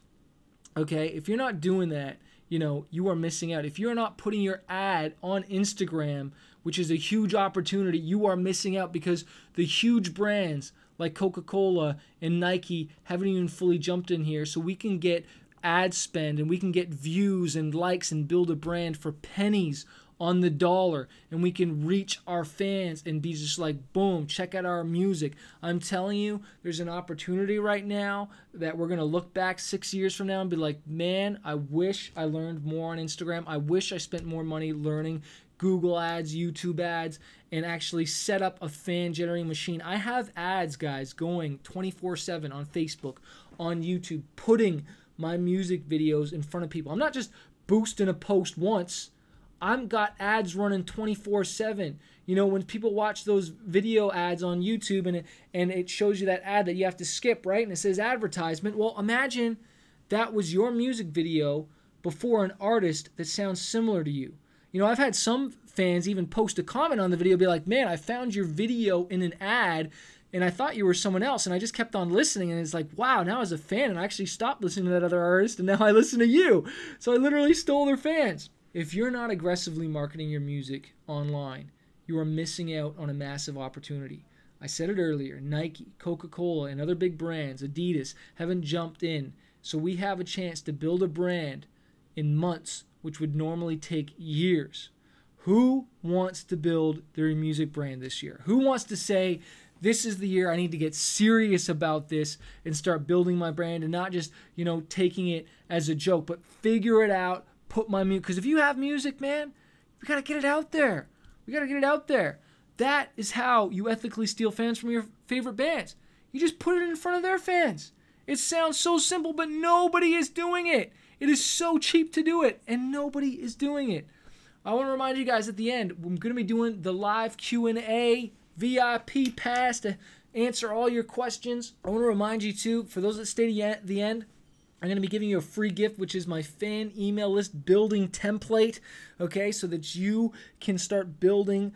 Speaker 1: okay? If you're not doing that, you are missing out. If you're not putting your ad on Instagram, which is a huge opportunity, you are missing out because the huge brands like Coca-Cola and Nike haven't even fully jumped in here, so we can get ad spend and we can get views and likes and build a brand for pennies on the dollar, and we can reach our fans and be just like, boom, check out our music. I'm telling you, there's an opportunity right now that we're going to look back 6 years from now and be like, man, I wish I learned more on Instagram. I wish I spent more money learning Google ads, YouTube ads, and actually set up a fan generating machine. I have ads, guys, going 24/7 on Facebook, on YouTube, putting my music videos in front of people. I'm not just boosting a post once. I've got ads running 24/7. When people watch those video ads on YouTube and it shows you that ad that you have to skip, right? And it says advertisement. Well, imagine that was your music video before an artist that sounds similar to you. I've had some fans even post a comment on the video, be like, man, I found your video in an ad and I thought you were someone else, and I just kept on listening, and it's like, wow, now as a fan, and I actually stopped listening to that other artist, and now I listen to you. So I literally stole their fans. If you're not aggressively marketing your music online, you are missing out on a massive opportunity. I said it earlier, Nike, Coca-Cola, and other big brands, Adidas, haven't jumped in. So we have a chance to build a brand in months, which would normally take years. Who wants to build their music brand this year? Who wants to say, this is the year I need to get serious about this and start building my brand and not just, taking it as a joke, but figure it out, put my music. Because if you have music, man, we got to get it out there. We got to get it out there. That is how you ethically steal fans from your favorite bands. You just put it in front of their fans. It sounds so simple, but nobody is doing it. It is so cheap to do it, and nobody is doing it. I want to remind you guys at the end, I'm going to be doing the live Q&A VIP pass to answer all your questions. I want to remind you too, for those that stay to the end, I'm going to be giving you a free gift, which is my fan email list building template, okay, so that you can start building,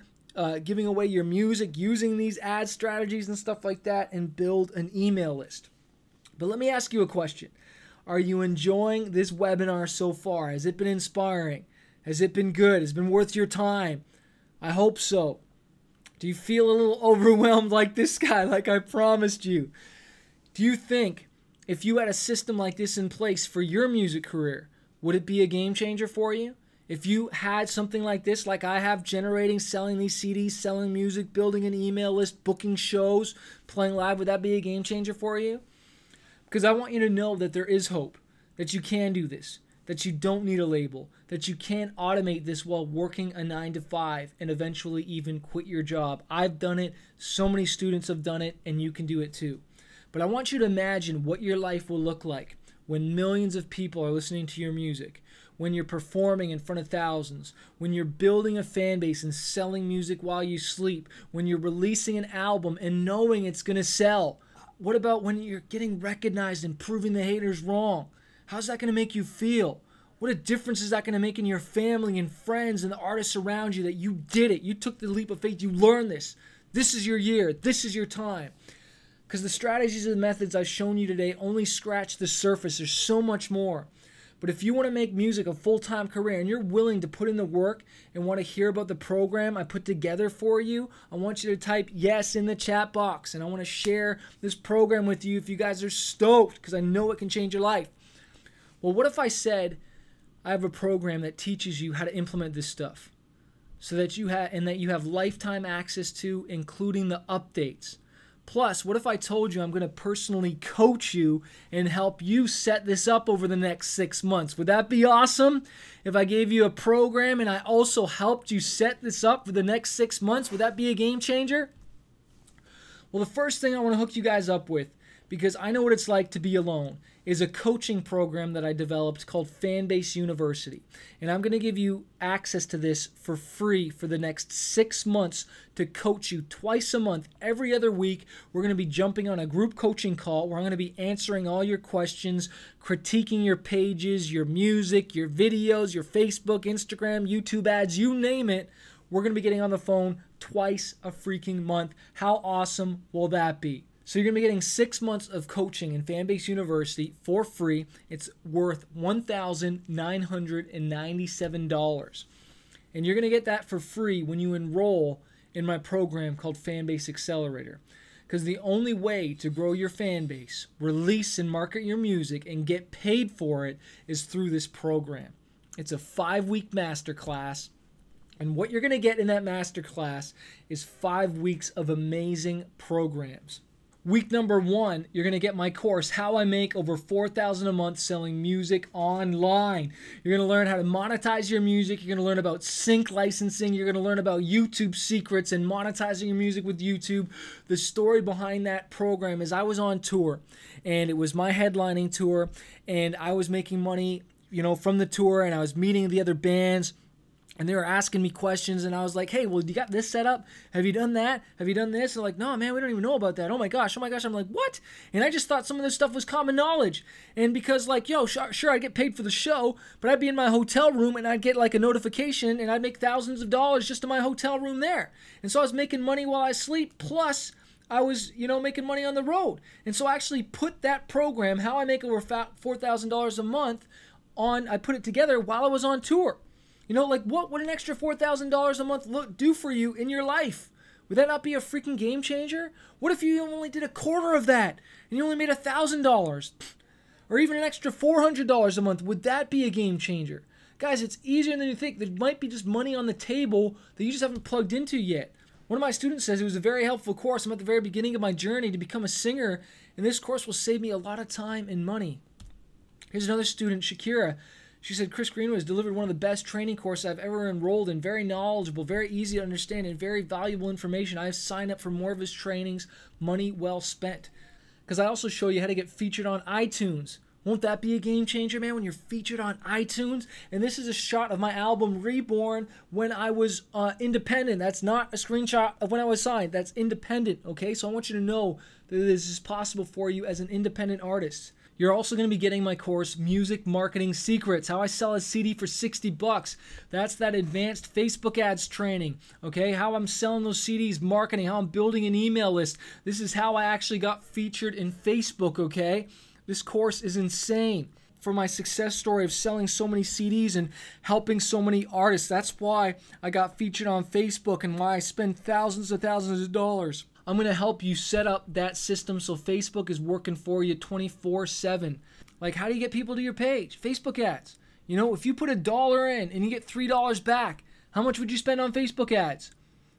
Speaker 1: giving away your music, using these ad strategies and stuff like that, and build an email list. But let me ask you a question. Are you enjoying this webinar so far? Has it been inspiring? Has it been good? Has it been worth your time? I hope so. Do you feel a little overwhelmed like this guy, like I promised you? Do you think if you had a system like this in place for your music career, would it be a game changer for you? If you had something like this, like I have, generating, selling these CDs, selling music, building an email list, booking shows, playing live, would that be a game changer for you? Because I want you to know that there is hope, that you can do this, that you don't need a label, that you can automate this while working a 9-to-5 and eventually even quit your job. I've done it. So many students have done it, and you can do it too. But I want you to imagine what your life will look like when millions of people are listening to your music, when you're performing in front of thousands, when you're building a fan base and selling music while you sleep, when you're releasing an album and knowing it's going to sell. What about when you're getting recognized and proving the haters wrong? How's that going to make you feel? What a difference is that going to make in your family and friends and the artists around you that you did it? You took the leap of faith. You learned this. This is your year. This is your time. Because the strategies and methods I've shown you today only scratch the surface. There's so much more. But if you want to make music a full-time career and you're willing to put in the work and want to hear about the program I put together for you, I want you to type yes in the chat box. And I want to share this program with you if you guys are stoked, because I know it can change your life. Well, what if I said I have a program that teaches you how to implement this stuff so that you have lifetime access to, including the updates? Plus, what if I told you I'm going to personally coach you and help you set this up over the next 6 months? Would that be awesome? If I gave you a program and I also helped you set this up for the next 6 months, would that be a game changer? Well, the first thing I want to hook you guys up with, because I know what it's like to be alone, is a coaching program that I developed called Fanbase University. And I'm going to give you access to this for free for the next 6 months to coach you twice a month. Every other week, we're going to be jumping on a group coaching call where I'm going to be answering all your questions, critiquing your pages, your music, your videos, your Facebook, Instagram, YouTube ads, you name it. We're going to be getting on the phone twice a freaking month. How awesome will that be? So you're going to be getting 6 months of coaching in Fanbase University for free. It's worth $1,997. And you're going to get that for free when you enroll in my program called Fanbase Accelerator. Because the only way to grow your fan base, release and market your music, and get paid for it is through this program. It's a 5-week masterclass. And what you're going to get in that masterclass is 5 weeks of amazing programs. Week number 1, you're going to get my course, How I Make Over $4,000 a Month Selling Music Online. You're going to learn how to monetize your music. You're going to learn about sync licensing. You're going to learn about YouTube secrets and monetizing your music with YouTube. The story behind that program is I was on tour, and it was my headlining tour, and I was making money, from the tour, and I was meeting the other bands. And they were asking me questions, and I was like, hey, well, you got this set up? Have you done that? Have you done this? They're like, no, man, we don't even know about that. Oh, my gosh. I'm like, what? And I just thought some of this stuff was common knowledge. And because, sure, I'd get paid for the show, but I'd be in my hotel room, and I'd get, a notification, and I'd make thousands of dollars just in my hotel room there. And so I was making money while I sleep, plus I was, making money on the road. And so I actually put that program, How I Make Over $4,000 a Month, I put it together while I was on tour. What would an extra $4,000 a month do for you in your life? Would that not be a freaking game changer? What if you only did a quarter of that and you only made $1,000? Or even an extra $400 a month? Would that be a game changer? Guys, it's easier than you think. There might be just money on the table that you just haven't plugged into yet. One of my students says it was a very helpful course. I'm at the very beginning of my journey to become a singer, and this course will save me a lot of time and money. Here's another student, Shakira. She said, Chris Greenwood has delivered one of the best training courses I've ever enrolled in. Very knowledgeable, very easy to understand, and very valuable information. I've signed up for more of his trainings. Money well spent. Because I also show you how to get featured on iTunes. Won't that be a game changer, man, when you're featured on iTunes? And this is a shot of my album Reborn when I was independent. That's not a screenshot of when I was signed. That's independent, okay? So I want you to know that this is possible for you as an independent artist. You're also going to be getting my course, Music Marketing Secrets, how I sell a CD for $60. That's that advanced Facebook ads training, okay? How I'm selling those CDs, marketing, how I'm building an email list. This is how I actually got featured in Facebook, okay? This course is insane. For my success story of selling so many CDs and helping so many artists. That's why I got featured on Facebook and why I spend thousands of dollars. I'm going to help you set up that system so Facebook is working for you 24/7. Like, how do you get people to your page? Facebook ads. If you put $1 in and you get $3 back, how much would you spend on Facebook ads?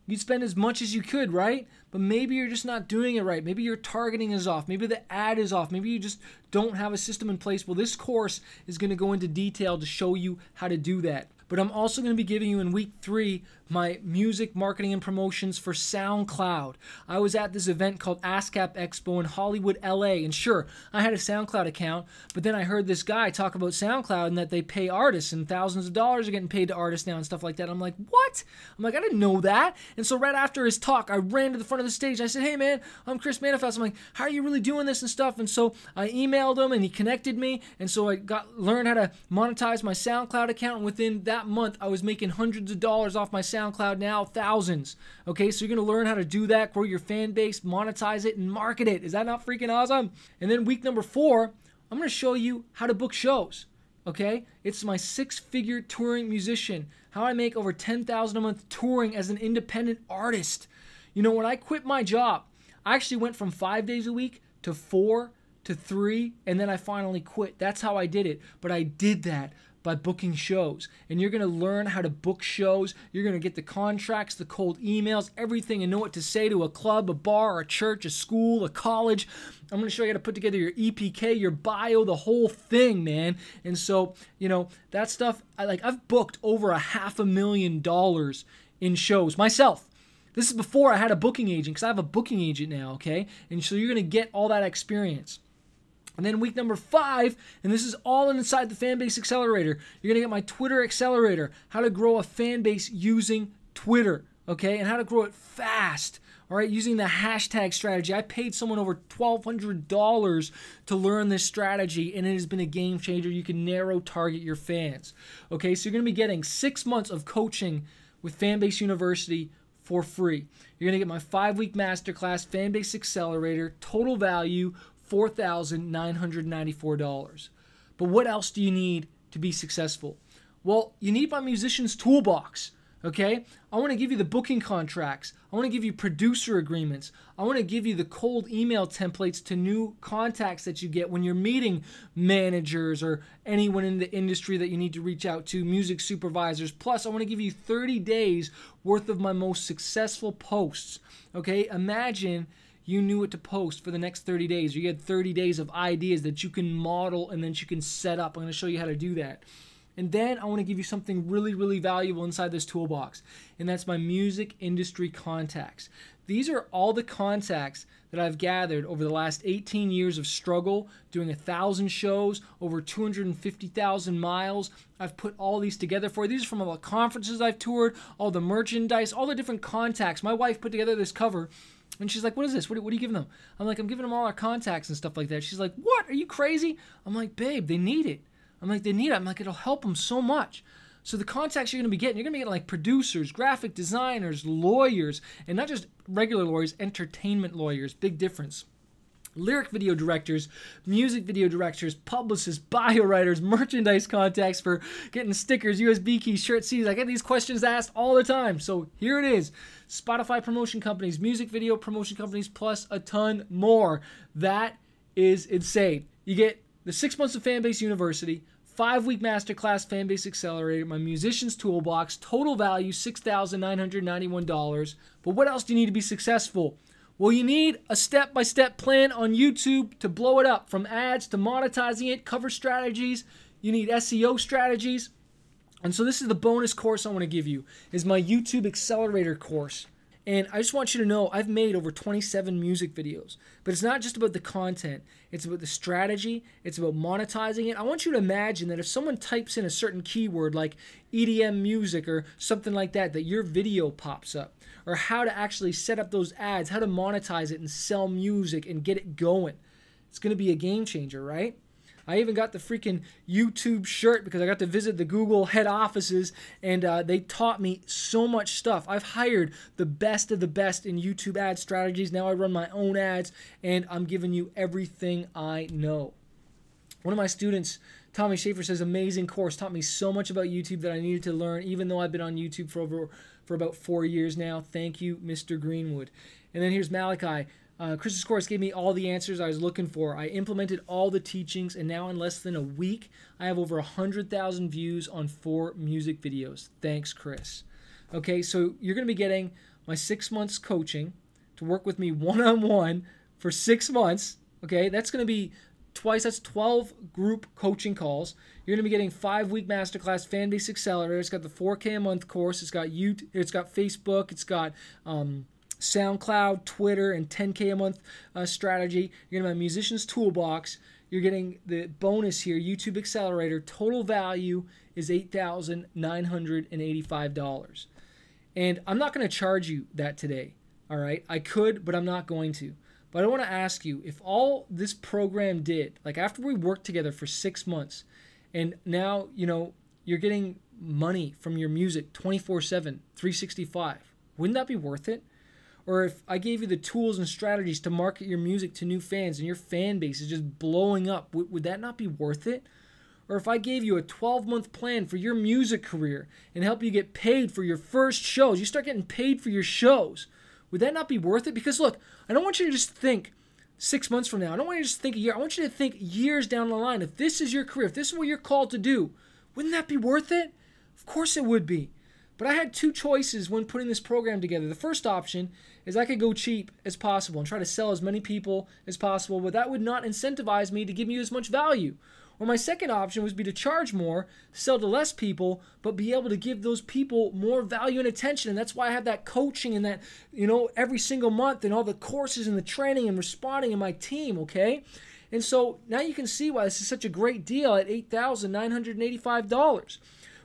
Speaker 1: You'd spend as much as you could, right? But maybe you're just not doing it right. Maybe your targeting is off. Maybe the ad is off. Maybe you just don't have a system in place. Well, this course is going to go into detail to show you how to do that. But I'm also going to be giving you in week 3 my music marketing and promotions for SoundCloud. I was at this event called ASCAP Expo in Hollywood, LA. And sure, I had a SoundCloud account, but then I heard this guy talk about SoundCloud and that they pay artists and thousands of dollars are getting paid to artists now and stuff like that. I'm like, what? I'm like, I didn't know that. And so right after his talk, I ran to the front of the stage. I said, hey man, I'm Chris Manifest. I'm like, how are you really doing this and stuff? And so I emailed him and he connected me. And so I learned how to monetize my SoundCloud account. And within that that month, I was making hundreds of dollars off my SoundCloud, now thousands. Okay, so you're going to learn how to do that, grow your fan base, monetize it, and market it. Is that not freaking awesome? And then week number 4, I'm going to show you how to book shows. Okay, it's my 6-figure touring musician, how I make over $10,000 a month touring as an independent artist. You know, when I quit my job, I actually went from 5 days a week to 4 to 3, and then I finally quit. That's how I did it. But I did that by booking shows. And you're going to learn how to book shows. You're going to get the contracts, the cold emails, everything, and know what to say to a club, a bar, a church, a school, a college. I'm going to show you how to put together your EPK, your bio, the whole thing, man. And so, you know, that stuff, I've booked over $500,000 in shows myself. This is before I had a booking agent, because I have a booking agent now, okay? And so you're going to get all that experience. And then week number 5, and this is all inside the Fanbase Accelerator, you're going to get my Twitter Accelerator, how to grow a fan base using Twitter, okay? And how to grow it fast, all right, using the hashtag strategy. I paid someone over $1,200 to learn this strategy, and it has been a game changer. You can narrow target your fans, okay? So you're going to be getting 6 months of coaching with Fanbase University for free. You're going to get my 5-week masterclass, Fanbase Accelerator, total value $4,994. But what else do you need to be successful? Well, you need my Musician's Toolbox, okay? I want to give you the booking contracts. I want to give you producer agreements. I want to give you the cold email templates to new contacts that you get when you're meeting managers or anyone in the industry that you need to reach out to, music supervisors. Plus, I want to give you 30 days worth of my most successful posts, okay? Imagine you knew what to post for the next 30 days. You had 30 days of ideas that you can model and then you can set up. I'm going to show you how to do that. And then I want to give you something really, really valuable inside this toolbox, and that's my music industry contacts. These are all the contacts that I've gathered over the last 18 years of struggle, doing 1,000 shows, over 250,000 miles. I've put all these together for you. These are from all the conferences I've toured, all the merchandise, all the different contacts. My wife put together this cover, and she's like, what is this? What are you giving them? I'm like, I'm giving them all our contacts and stuff like that. She's like, what? Are you crazy? I'm like, babe, they need it. I'm like, they need it. I'm like, it'll help them so much. So the contacts you're going to be getting like producers, graphic designers, lawyers, and not just regular lawyers, entertainment lawyers. Big difference. Lyric video directors, music video directors, publicists, bio writers, merchandise contacts for getting stickers, USB keys, shirt CDs. I get these questions asked all the time. So here it is. Spotify promotion companies, music video promotion companies, plus a ton more. That is insane. You get the 6 months of Fanbase University, 5-week masterclass, Fanbase Accelerator, my Musician's Toolbox, total value $6,991. But what else do you need to be successful? Well, you need a step-by-step plan on YouTube to blow it up, from ads to monetizing it, cover strategies. You need SEO strategies. And so this is the bonus course I want to give you, is my YouTube Accelerator course. And I just want you to know I've made over 27 music videos. But it's not just about the content. It's about the strategy. It's about monetizing it. I want you to imagine that if someone types in a certain keyword like EDM music or something like that, that your video pops up. Or how to actually set up those ads, how to monetize it and sell music and get it going. It's going to be a game changer, right? I even got the freaking YouTube shirt because I got to visit the Google head offices, and they taught me so much stuff. I've hired the best of the best in YouTube ad strategies. Now I run my own ads, and I'm giving you everything I know. One of my students, Tommy Schaefer, says, amazing course, taught me so much about YouTube that I needed to learn, even though I've been on YouTube for about 4 years now. Thank you, Mr. Greenwood. And then here's Malachi. Chris's course gave me all the answers I was looking for. I implemented all the teachings, and now in less than a week, I have over 100,000 views on 4 music videos. Thanks, Chris. Okay, so you're going to be getting my 6 months coaching to work with me one-on-one for 6 months. Okay, that's going to be twice. That's 12 group coaching calls. You're going to be getting 5-week masterclass, Fanbase Accelerator. It's got the 4K a month course. It's got YouTube. It's got Facebook. It's got SoundCloud, Twitter, and 10K a month strategy. You're getting my Musician's Toolbox. You're getting the bonus here, YouTube Accelerator. Total value is $8,985. And I'm not going to charge you that today, all right? I could, but I'm not going to. But I want to ask you, if all this program did, like after we worked together for 6 months, and now, you know, you're getting money from your music 24/7, 365, wouldn't that be worth it? Or if I gave you the tools and strategies to market your music to new fans and your fan base is just blowing up, would that not be worth it? Or if I gave you a 12-month plan for your music career and help you get paid for your first shows, you start getting paid for your shows, would that not be worth it? Because look, I don't want you to just think 6 months from now. I don't want you to just think a year. I want you to think years down the line. If this is your career, if this is what you're called to do, wouldn't that be worth it? Of course it would be. But I had two choices when putting this program together. The first option is I could go cheap as possible and try to sell as many people as possible, but that would not incentivize me to give you as much value. Or my second option would be to charge more, sell to less people, but be able to give those people more value and attention. And that's why I have that coaching and that, every single month and all the courses and the training and responding in my team, okay? And so now you can see why this is such a great deal at $8,985.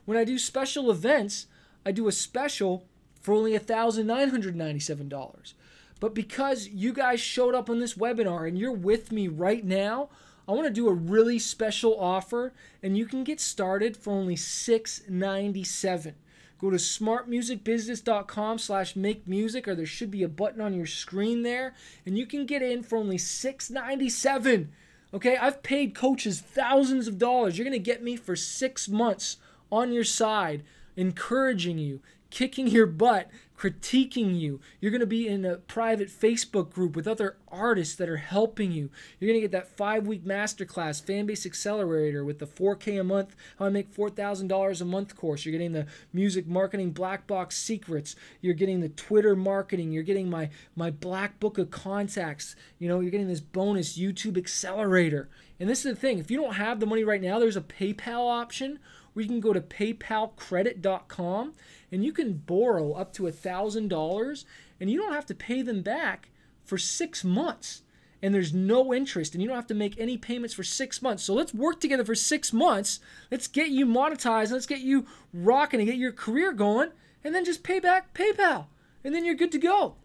Speaker 1: When I do special events, I do a special for only $1,997. But because you guys showed up on this webinar and you're with me right now, I want to do a really special offer, and you can get started for only $697. Go to smartmusicbusiness.com/makemusic, or there should be a button on your screen there, and you can get in for only $697. Okay, I've paid coaches thousands of dollars. You're going to get me for 6 months on your side, encouraging you, kicking your butt, critiquing you. You're going to be in a private Facebook group with other artists that are helping you. You're going to get that 5-week masterclass, Fanbase Accelerator, with the $4K a month, How I Make $4,000 a Month course. You're getting the Music Marketing Black Box Secrets. You're getting the Twitter marketing. You're getting my Black Book of Contacts. You're getting this bonus YouTube Accelerator. And this is the thing. If you don't have the money right now, there's a PayPal option where you can go to paypalcredit.com and you can borrow up to $1,000 and you don't have to pay them back for 6 months. And there's no interest and you don't have to make any payments for 6 months. So let's work together for 6 months. Let's get you monetized. Let's get you rocking and get your career going, and then just pay back PayPal. And then you're good to go.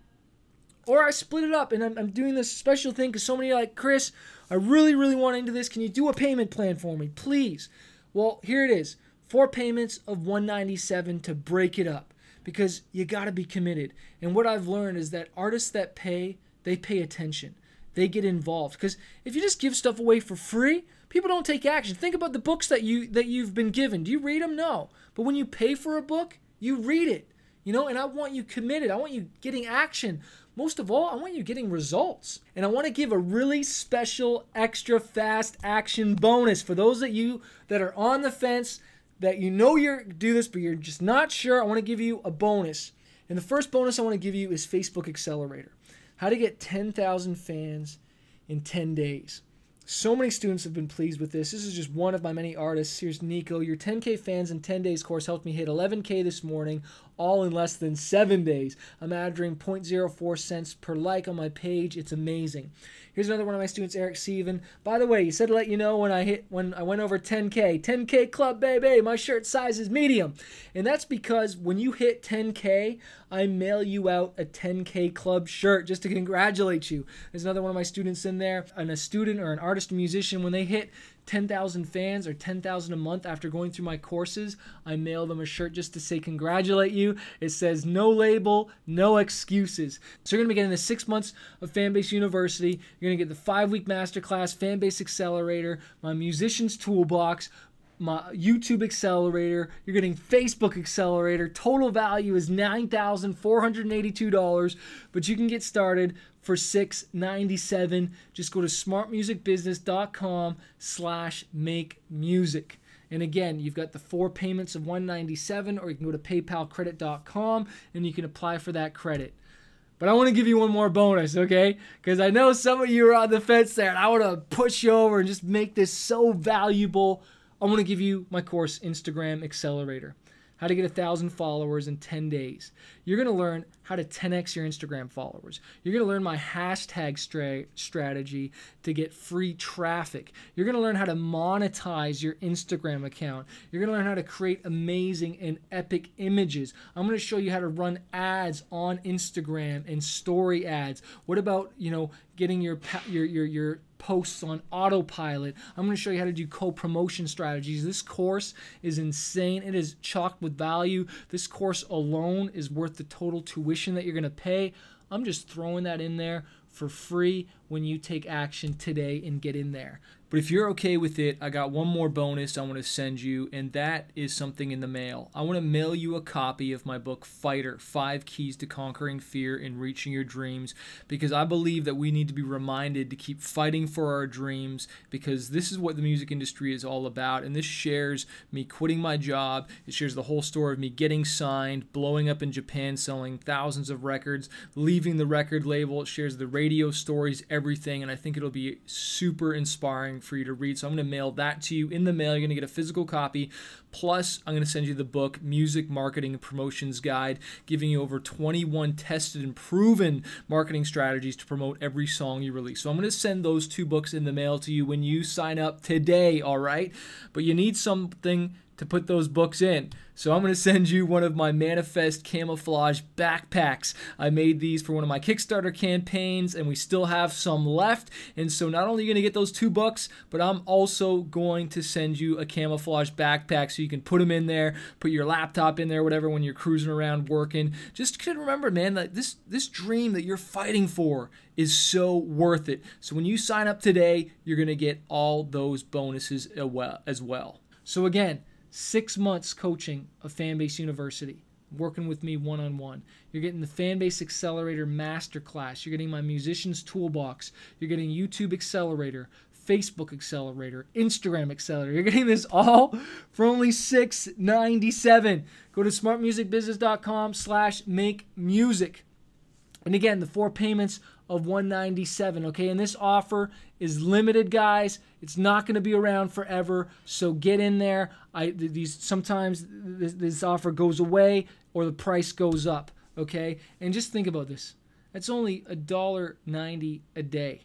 Speaker 1: Or I split it up, and I'm doing this special thing because so many are like, Chris, I really, really want into this. Can you do a payment plan for me, please? Well, here it is. 4 payments of $197 to break it up, because you got to be committed. And what I've learned is that artists that pay, they pay attention. They get involved. Because if you just give stuff away for free, people don't take action. Think about the books that you've been given. Do you read them? No. But when you pay for a book, you read it. And I want you committed. I want you getting action. Most of all, I want you getting results. And I want to give a really special extra fast action bonus for those of you that are on the fence, that you're do this, but you're just not sure. I want to give you a bonus. And the first bonus I want to give you is Facebook Accelerator. How to get 10,000 fans in 10 days. So many students have been pleased with this. This is just one of my many artists. Here's Nico. Your 10K fans in 10 days course helped me hit 11K this morning, all in less than 7 days. I'm averaging 0.04 cents per like on my page. It's amazing. Here's another one of my students, Eric Seaven. By the way, he said to let you know when I went over 10K. 10K club, baby. My shirt size is medium. And that's because when you hit 10K, I mail you out a 10K club shirt just to congratulate you. There's another one of my students in there, and a student or an artist or musician, when they hit 10,000 fans or 10,000 a month after going through my courses, I mail them a shirt just to say congratulate you. It says no label, no excuses. So you're going to be getting the 6 months of Fanbase University. You're going to get the 5-week masterclass, Fanbase Accelerator, my Musician's Toolbox, my YouTube Accelerator. You're getting Facebook Accelerator. Total value is $9,482, but you can get started for $697. Just go to smartmusicbusiness.com/makemusic. And again, you've got the 4 payments of $197, or you can go to paypalcredit.com and you can apply for that credit. But I want to give you one more bonus, okay? Because I know some of you are on the fence there, and I want to push you over and just make this so valuable. I want to give you my course, Instagram Accelerator. How to get 1,000 followers in 10 days. You're going to learn how to 10x your Instagram followers. You're going to learn my hashtag strategy to get free traffic. You're going to learn how to monetize your Instagram account. You're going to learn how to create amazing and epic images. I'm going to show you how to run ads on Instagram and story ads. What about, getting your posts on autopilot. I'm going to show you how to do co-promotion strategies. This course is insane. It is chocked with value. This course alone is worth the total tuition that you're going to pay. I'm just throwing that in there for free when you take action today and get in there. But if you're okay with it, I got one more bonus I want to send you, and that is something in the mail. I want to mail you a copy of my book, Fighter: 5 Keys to Conquering Fear and Reaching Your Dreams, because I believe that we need to be reminded to keep fighting for our dreams, because this is what the music industry is all about. And this shares me quitting my job. It shares the whole story of me getting signed, blowing up in Japan, selling thousands of records, leaving the record label. It shares the radio stories, everything, and I think it'll be super inspiring for you to read. So I'm going to mail that to you in the mail. You're going to get a physical copy. Plus, I'm going to send you the book, Music Marketing and Promotions Guide, giving you over 21 tested and proven marketing strategies to promote every song you release. So I'm going to send those 2 books in the mail to you when you sign up today, all right? But you need something to put those books in. So I'm going to send you one of my Manifest camouflage backpacks. I made these for one of my Kickstarter campaigns, and we still have some left. And so not only are you going to get those 2 books, but I'm also going to send you a camouflage backpack so you can put them in there, put your laptop in there, whatever, when you're cruising around working. Just remember, man, that this dream that you're fighting for is so worth it. So when you sign up today, you're going to get all those bonuses as well. So again, 6 months coaching of Fanbase University, working with me one-on-one. You're getting the Fanbase Accelerator Masterclass. You're getting my Musician's Toolbox. You're getting YouTube Accelerator, Facebook Accelerator, Instagram Accelerator. You're getting this all for only $697. Go to smartmusicbusiness.com/makemusic. And again, the 4 payments of $197, okay? And this offer is limited, guys. It's not going to be around forever, so get in there. Sometimes this offer goes away or the price goes up, okay? And just think about this. That's only $1.90 a day,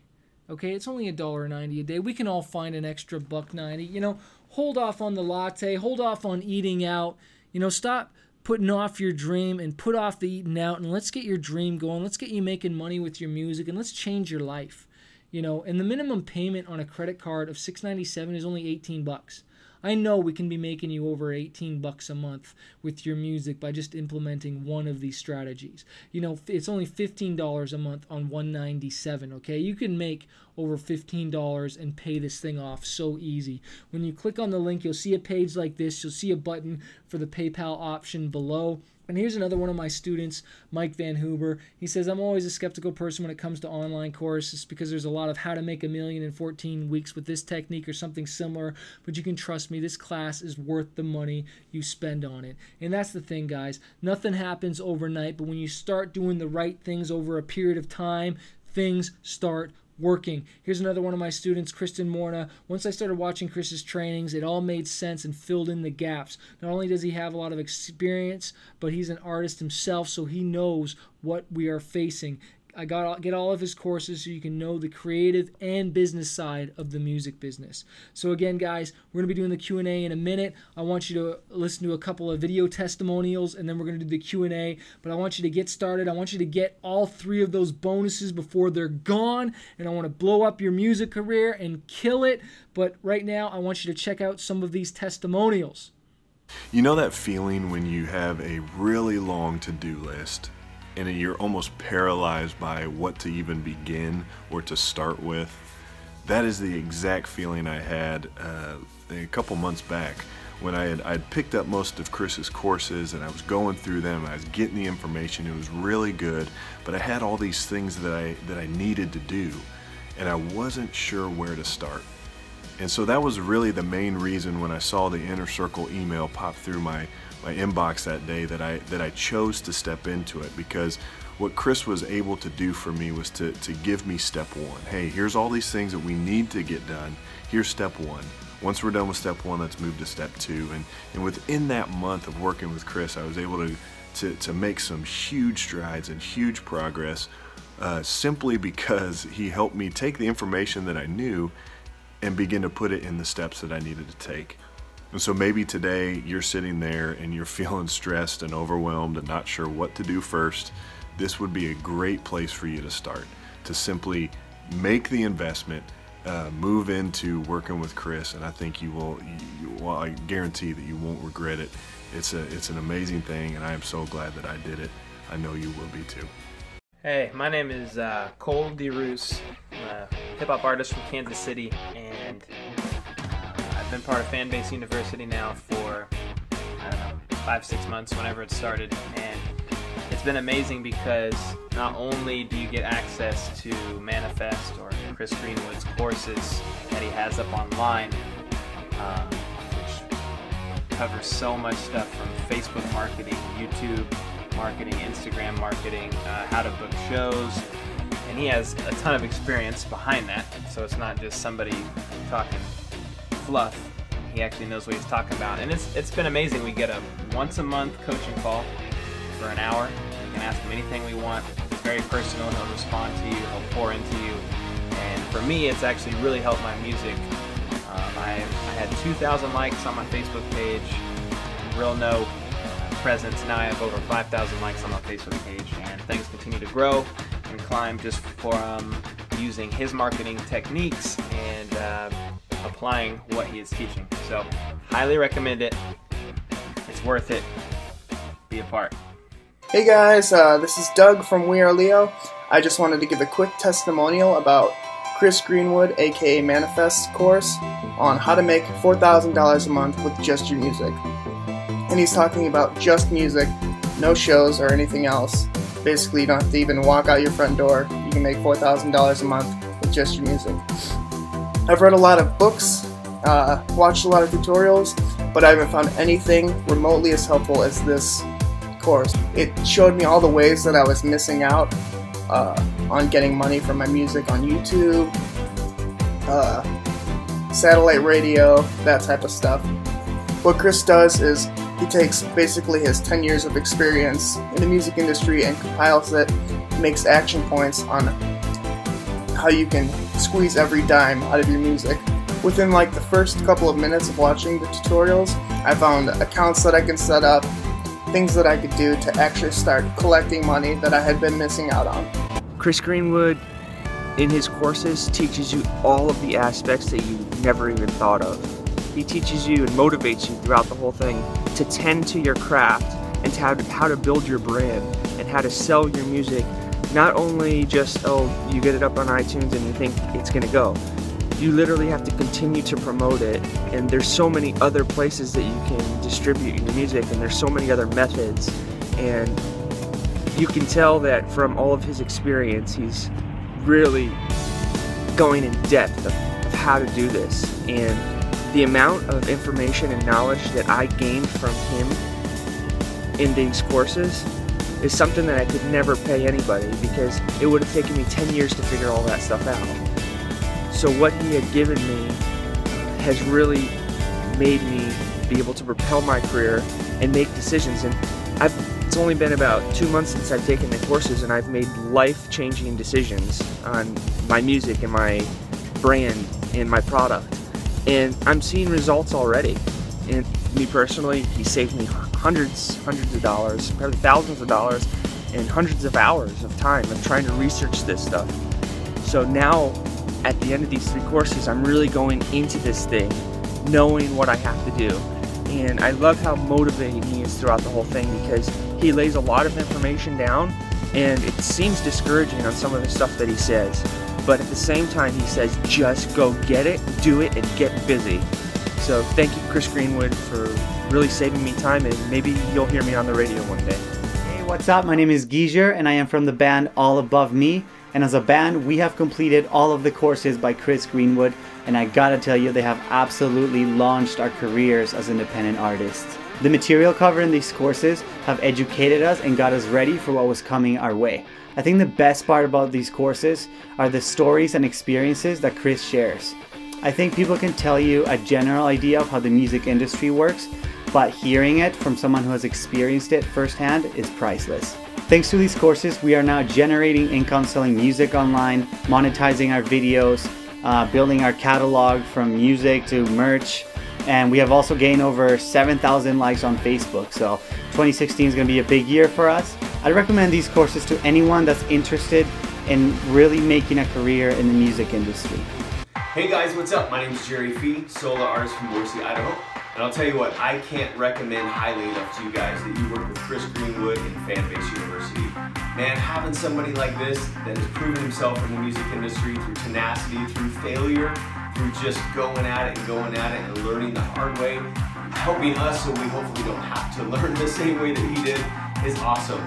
Speaker 1: okay? It's only $1.90 a day. We can all find an extra $1.90. You know, hold off on the latte. Hold off on eating out. You know, stop putting off your dream and put off the eating out, and let's get your dream going. Let's get you making money with your music, and let's change your life. You know, and the minimum payment on a credit card of $697 is only 18 bucks. I know we can be making you over 18 bucks a month with your music by just implementing one of these strategies. You know, it's only $15 a month on $197, okay? You can make over $15 and pay this thing off so easy. When you click on the link, you'll see a page like this. You'll see a button for the PayPal option below. And here's another one of my students, Mike Van Huber. He says, I'm always a skeptical person when it comes to online courses because there's a lot of how to make $1 million in 14 weeks with this technique or something similar. But you can trust me, this class is worth the money you spend on it. And that's the thing, guys. Nothing happens overnight, but when you start doing the right things over a period of time, things start working. Here's another one of my students, Kristen Morna. Once I started watching Chris's trainings, it all made sense and filled in the gaps. Not only does he have a lot of experience, but he's an artist himself, so he knows what we are facing. I get all of his courses so you can know the creative and business side of the music business. So again, guys, we're going to be doing the Q&A in a minute. I want you to listen to a couple of video testimonials, and then we're going to do the Q&A. But I want you to get started. I want you to get all 3 of those bonuses before they're gone, and I want to blow up your music career and kill it. But right now, I want you to check out some of these testimonials.
Speaker 2: You know that feeling when you have a really long to-do list and you're almost paralyzed by what to even begin or to start with? That is the exact feeling I had a couple months back when I'd picked up most of Chris's courses and I was going through them. I was getting the information. It was really good, but I had all these things that I needed to do, and I wasn't sure where to start. And so that was really the main reason when I saw the Inner Circle email pop through my inbox that day that I chose to step into it, because what Chris was able to do for me was to give me step 1. Hey, here's all these things that we need to get done. Here's step 1. Once we're done with step 1, let's move to step 2. And within that month of working with Chris, I was able to make some huge strides and huge progress simply because he helped me take the information that I knew and begin to put it in the steps that I needed to take. And so maybe today you're sitting there and you're feeling stressed and overwhelmed and not sure what to do first. This would be a great place for you to start, to simply make the investment, move into working with Chris, and I think you will. Well, I guarantee that you won't regret it. It's an amazing thing, and I am so glad that I did it. I know you will be too.
Speaker 3: Hey, my name is Cole DeRoos. I'm a hip-hop artist from Kansas City, and I've been part of Fanbase University now for, I don't know, 5-6 months, whenever it started, and it's been amazing because not only do you get access to Manifest or Chris Greenwood's courses that he has up online, which covers so much stuff from Facebook marketing, YouTube marketing, Instagram marketing, how to book shows, and he has a ton of experience behind that, so it's not just somebody talking fluff. He actually knows what he's talking about, and it's been amazing. We get a once-a-month coaching call for an hour. We can ask him anything we want. It's very personal. He'll respond to you. He'll pour into you, and for me, it's actually really helped my music. I had 2,000 likes on my Facebook page, real no presence. Now I have over 5,000 likes on my Facebook page, and things continue to grow and climb just from using his marketing techniques and applying what he is teaching. So, highly recommend it. It's worth it. Be a part.
Speaker 4: Hey guys, this is Doug from We Are Leo. I just wanted to give a quick testimonial about Chris Greenwood, aka Manifest's course on how to make $4,000 a month with just your music. And he's talking about just music, no shows or anything else. Basically, you don't have to even walk out your front door. You can make $4,000 a month with just your music. I've read a lot of books, watched a lot of tutorials, but I haven't found anything remotely as helpful as this course. It showed me all the ways that I was missing out on getting money from my music on YouTube, satellite radio, that type of stuff. What Chris does is he takes basically his 10 years of experience in the music industry and compiles it, makes action points on how you can squeeze every dime out of your music. Within like the first couple of minutes of watching the tutorials, I found accounts that I can set up, things that I could do to actually start collecting money that I had been missing out on.
Speaker 5: Chris Greenwood, in his courses, teaches you all of the aspects that you never even thought of. He teaches you and motivates you throughout the whole thing to tend to your craft and how to build your brand and how to sell your music. Not only just, oh, you get it up on iTunes and you think it's gonna go. You literally have to continue to promote it, and there's so many other places that you can distribute your music, and there's so many other methods, and you can tell that from all of his experience, he's really going in depth of how to do this. And the amount of information and knowledge that I gained from him in these courses is something that I could never pay anybody, because it would have taken me 10 years to figure all that stuff out. So what he had given me has really made me be able to propel my career and make decisions. And it's only been about 2 months since I've taken the courses, and I've made life-changing decisions on my music and my brand and my product. And I'm seeing results already. And me personally, he saved me hundreds of dollars, probably thousands of dollars, and hundreds of hours of time of trying to research this stuff. So now, at the end of these 3 courses, I'm really going into this thing knowing what I have to do. And I love how motivating he is throughout the whole thing, because he lays a lot of information down, and it seems discouraging on some of the stuff that he says. But at the same time, he says, just go get it, do it, and get busy. So thank you, Chris Greenwood, for really saving me time, and maybe you'll hear me on the radio one day.
Speaker 6: Hey, what's up? My name is Giger, and I am from the band All Above Me. And as a band, we have completed all of the courses by Chris Greenwood, and I gotta tell you, they have absolutely launched our careers as independent artists. The material covered in these courses have educated us and got us ready for what was coming our way. I think the best part about these courses are the stories and experiences that Chris shares. I think people can tell you a general idea of how the music industry works, but hearing it from someone who has experienced it firsthand is priceless. Thanks to these courses, we are now generating income selling music online, monetizing our videos, building our catalog from music to merch, and we have also gained over 7,000 likes on Facebook. So 2016 is going to be a big year for us. I'd recommend these courses to anyone that's interested in really making a career in the music industry.
Speaker 7: Hey guys, what's up? My name is Jerry Fee, solo artist from Boise, Idaho. And I'll tell you what, I can't recommend highly enough to you guys that you work with Chris Greenwood and Fanbase University. Man, having somebody like this that has proven himself in the music industry through tenacity, through failure, through just going at it and learning the hard way, helping us so we hopefully don't have to learn the same way that he did, is awesome.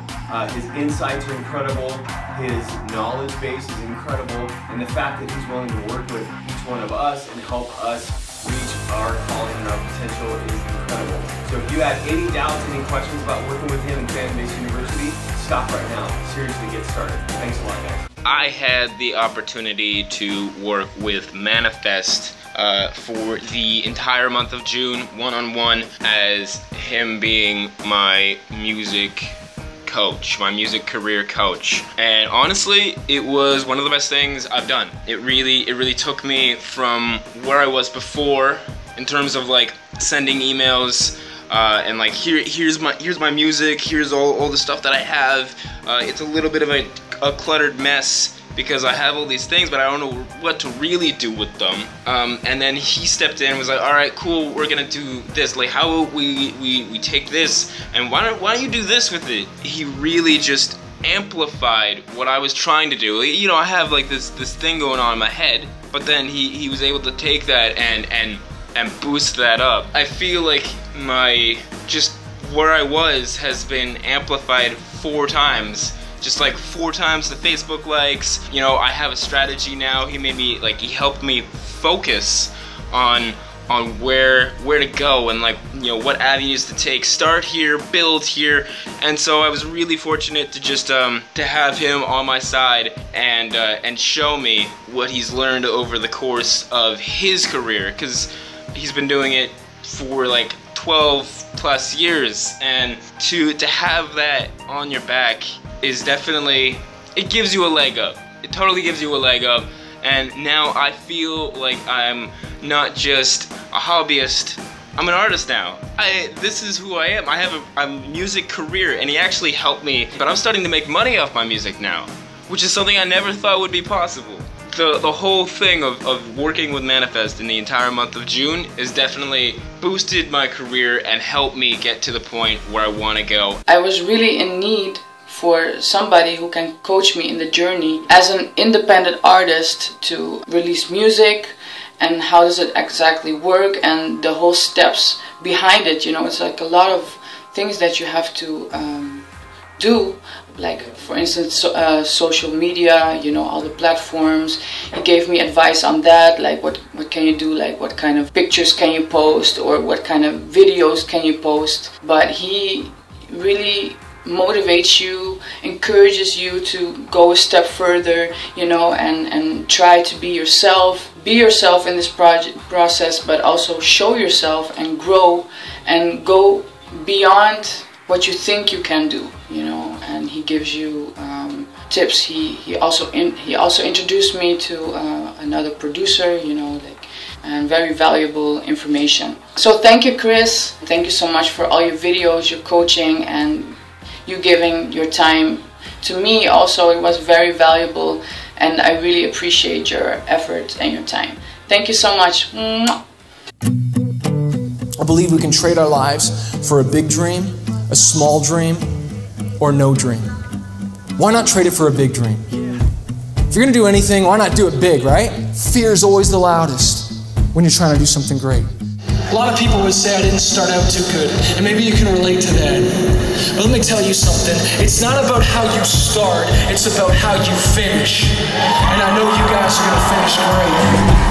Speaker 7: His insights are incredible, his knowledge base is incredible, and the fact that he's willing to work with each one of us and help us reach our calling and our potential is incredible. So if you have any doubts, any questions about working with him in Fanbase University, stop right now. Seriously, get started. Thanks a lot, guys.
Speaker 8: I had the opportunity to work with Manifest for the entire month of June, one-on-one, as him being my music coach, my music career coach. And honestly, it was one of the best things I've done. It really took me from where I was before in terms of like sending emails and like here's my music, here's all the stuff that I have. It's a little bit of a cluttered mess because I have all these things, but I don't know what to really do with them. And then he stepped in and was like, all right, cool, we're gonna do this. Like, how about we take this, and why don't you do this with it? He really just amplified what I was trying to do. You know, I have like this thing going on in my head, but then he was able to take that and boost that up. I feel like just where I was has been amplified 4 times. Just like 4 times the Facebook likes. You know, I have a strategy now. He made me, like, he helped me focus on where to go and, like, you know, what avenues to take. Start here, build here. And so I was really fortunate to just to have him on my side and show me what he's learned over the course of his career, because he's been doing it for like 12+ years, and to have that on your back is definitely, it gives you a leg up. It totally gives you a leg up. And now I feel like I'm not just a hobbyist, I'm an artist now. This is who I am. I have a music career, and he actually helped me, but I'm starting to make money off my music now, which is something I never thought would be possible. The whole thing of working with Manifest in the entire month of June has definitely boosted my career and helped me get to the point where I want to go.
Speaker 9: I was really in need for somebody who can coach me in the journey as an independent artist to release music, and how does it exactly work, and the whole steps behind it. You know, it's like a lot of things that you have to do, like for instance social media, you know, all the platforms. He gave me advice on that, like what can you do, like what kind of pictures can you post, or what kind of videos can you post. But he really motivates you, encourages you to go a step further, you know, and try to be yourself in this process, but also show yourself and grow and go beyond what you think you can do, you know. And he gives you tips. He also introduced me to another producer, you know, like, and very valuable information. So thank you, Chris. Thank you so much for all your videos, your coaching, and you giving your time to me. Also, it was very valuable, and I really appreciate your effort and your time. Thank you so much. Mwah.
Speaker 10: I believe we can trade our lives for a big dream, a small dream, or no dream. Why not trade it for a big dream? If you're gonna do anything, why not do it big, right? Fear is always the loudest when you're trying to do something great.
Speaker 11: A lot of people would say I didn't start out too good, and maybe you can relate to that. But let me tell you something. It's not about how you start, it's about how you finish. And I know you guys are gonna finish great.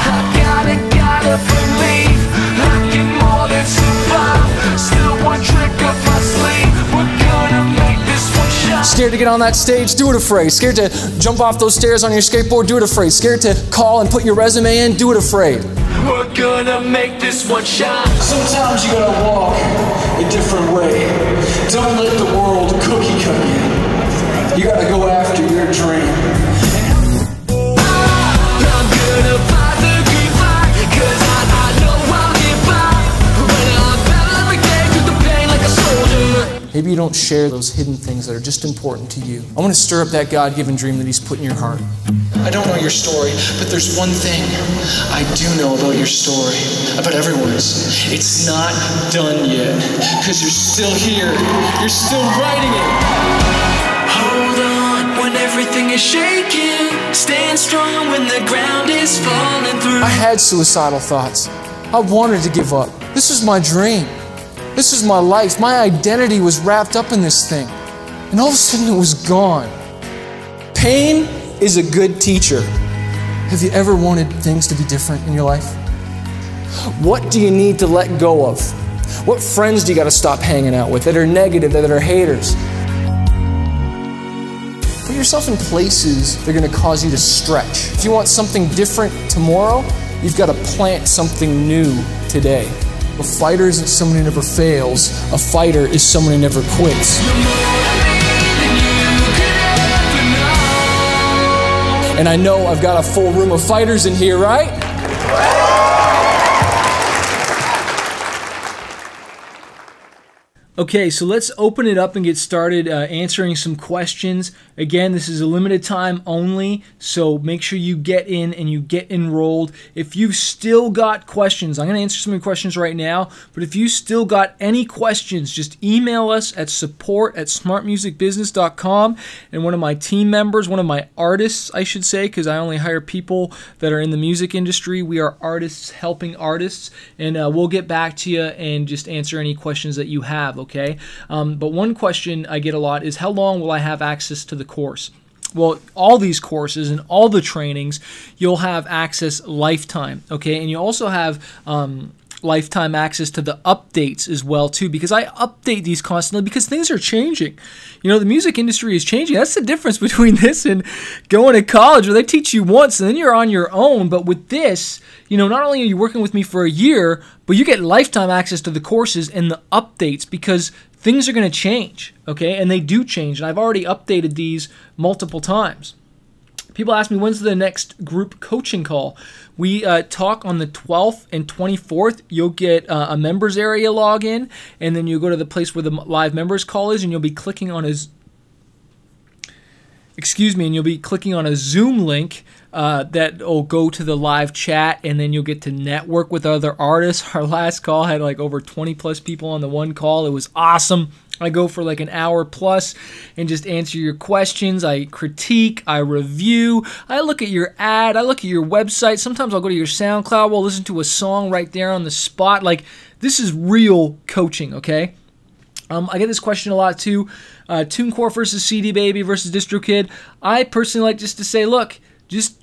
Speaker 11: I gotta believe I can more than survive. Still one trick up my sleeve. We're gonna make this one shine.
Speaker 10: Scared to get on that stage? Do it afraid. Scared to jump off those stairs on your skateboard? Do it afraid. Scared to call and put your resume in? Do it afraid.
Speaker 11: We're gonna make this one shine. Sometimes you gotta walk a different way. Don't let the world cookie cut you. You gotta go after your dream. I'm gonna fight the good fight, 'cause I know I'll get by. When I battle every day through the pain like a soldier.
Speaker 10: Maybe you don't share those hidden things that are just important to you. I want to stir up that God-given dream that He's put in your heart.
Speaker 11: I don't know your story, but there's one thing I do know about your story, about everyone's. It's not done yet, because you're still here. You're still writing it. Hold on when everything is shaking. Stand strong when the ground is falling through.
Speaker 10: I had suicidal thoughts. I wanted to give up. This is my dream. This is my life. My identity was wrapped up in this thing. And all of a sudden it was gone. Pain is a good teacher. Have you ever wanted things to be different in your life? What do you need to let go of? What friends do you got to stop hanging out with that are negative, that are haters? Put yourself in places that are going to cause you to stretch. If you want something different tomorrow, you've got to plant something new today. A fighter isn't someone who never fails. A fighter is someone who never quits. And I know I've got a full room of fighters in here, right?
Speaker 1: Okay, so let's open it up and get started answering some questions. Again, this is a limited time only, so make sure you get in and you get enrolled. If you've still got questions, I'm going to answer some of your questions right now, but if you still got any questions, just email us at support@smartmusicbusiness.com, and one of my team members, one of my artists, I should say, because I only hire people that are in the music industry. We are artists helping artists, and we'll get back to you and just answer any questions that you have, okay? But one question I get a lot is, how long will I have access to the course? Well, all these courses and all the trainings, you'll have access lifetime, okay? And you also have lifetime access to the updates as well too, because I update these constantly because things are changing. You know, the music industry is changing. That's the difference between this and going to college where they teach you once and then you're on your own. But with this, you know, not only are you working with me for a year, but you get lifetime access to the courses and the updates because things are going to change, okay? And they do change. And I've already updated these multiple times. People ask me, when's the next group coaching call? We talk on the 12th and 24th. You'll get a members area login, and then you'll go to the place where the live members call is, and you'll be clicking on a Zoom link that will go to the live chat, and then you'll get to network with other artists. Our last call had like over 20 plus people on the one call. It was awesome. I go for like an hour plus and just answer your questions. I critique, I review, I look at your ad, I look at your website. Sometimes I'll go to your SoundCloud, we'll listen to a song right there on the spot. Like, this is real coaching, okay? I get this question a lot too. TuneCore versus CD Baby versus DistroKid. I personally like just to say, look, just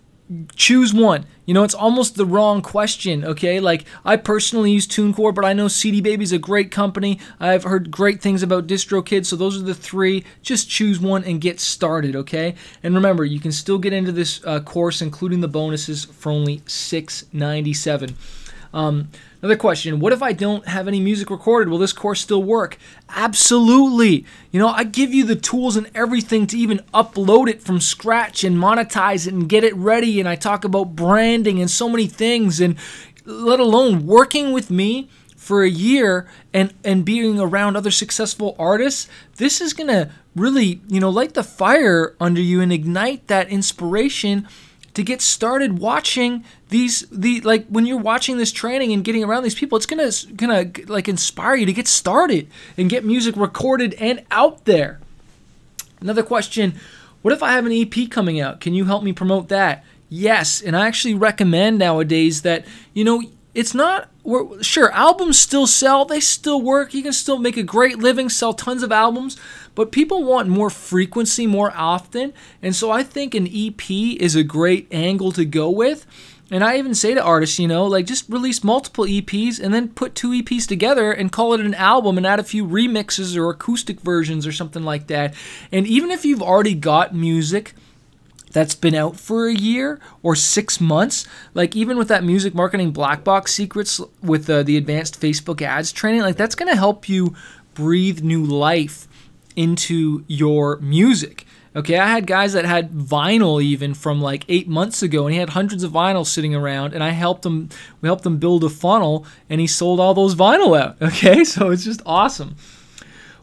Speaker 1: choose one. You know, it's almost the wrong question, okay? Like, I personally use TuneCore, but I know CD Baby's a great company. I've heard great things about DistroKid, so those are the three. Just choose one and get started, okay? And remember, you can still get into this course, including the bonuses, for only $697. Another question, what if I don't have any music recorded? Will this course still work? Absolutely. You know, I give you the tools and everything to even upload it from scratch and monetize it and get it ready. And I talk about branding and so many things, and let alone working with me for a year and being around other successful artists. This is going to really, you know, light the fire under you and ignite that inspiration to get started watching like when you're watching this training and getting around these people, it's gonna like inspire you to get started and get music recorded and out there. Another question, what if I have an EP coming out? Can you help me promote that? Yes, and I actually recommend nowadays that, you know, it's not, sure, albums still sell, they still work, you can still make a great living, sell tons of albums, but people want more frequency more often, and so I think an EP is a great angle to go with. And I even say to artists, you know, like, just release multiple EPs and then put 2 EPs together and call it an album and add a few remixes or acoustic versions or something like that. And even if you've already got music that's been out for a year or 6 months, like even with that Music Marketing Black Box Secrets with the advanced Facebook ads training, like that's going to help you breathe new life into your music. Okay, I had guys that had vinyl even from like 8 months ago, and he had hundreds of vinyls sitting around, and we helped him build a funnel, and he sold all those vinyl out. Okay, so it's just awesome.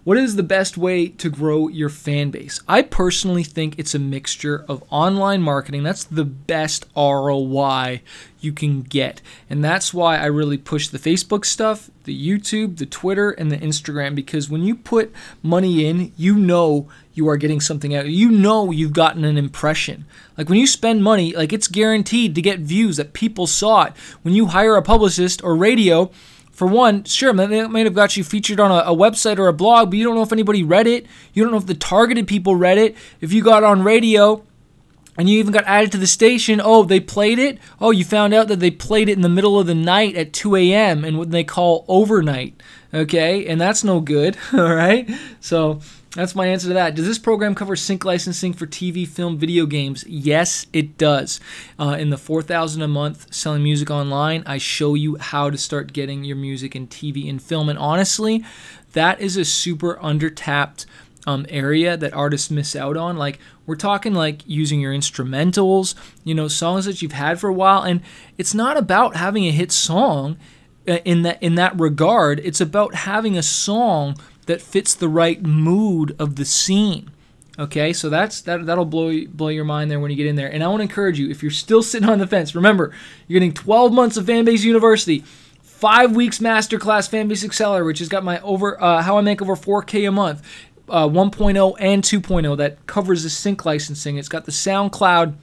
Speaker 1: What is the best way to grow your fan base? I personally think it's a mixture of online marketing. That's the best ROI you can get. And that's why I really push the Facebook stuff, the YouTube, the Twitter, and the Instagram, because when you put money in, you know you are getting something out. You know you've gotten an impression. Like when you spend money, like it's guaranteed to get views, that people saw it. When you hire a publicist or radio, for one, sure, they might have got you featured on a website or a blog, but you don't know if anybody read it. You don't know if the targeted people read it. If you got on radio and you even got added to the station, oh, they played it? Oh, you found out that they played it in the middle of the night at 2 a.m. and what they call overnight, okay? And that's no good, all right? So that's my answer to that. Does this program cover sync licensing for TV, film, video games? Yes, it does. In the $4,000 a month selling music online, I show you how to start getting your music in TV and film. And honestly, that is a super undertapped area that artists miss out on. Like we're talking like using your instrumentals, songs that you've had for a while. And it's not about having a hit song in that regard. It's about having a song that fits the right mood of the scene. Okay, so that'll blow your mind there when you get in there. And I want to encourage you, if you're still sitting on the fence, remember, you're getting 12 months of Fanbase University, 5 weeks masterclass Fanbase Accelerator, which has got my how I make over 4K a month, 1.0 and 2.0 that covers the sync licensing. It's got the SoundCloud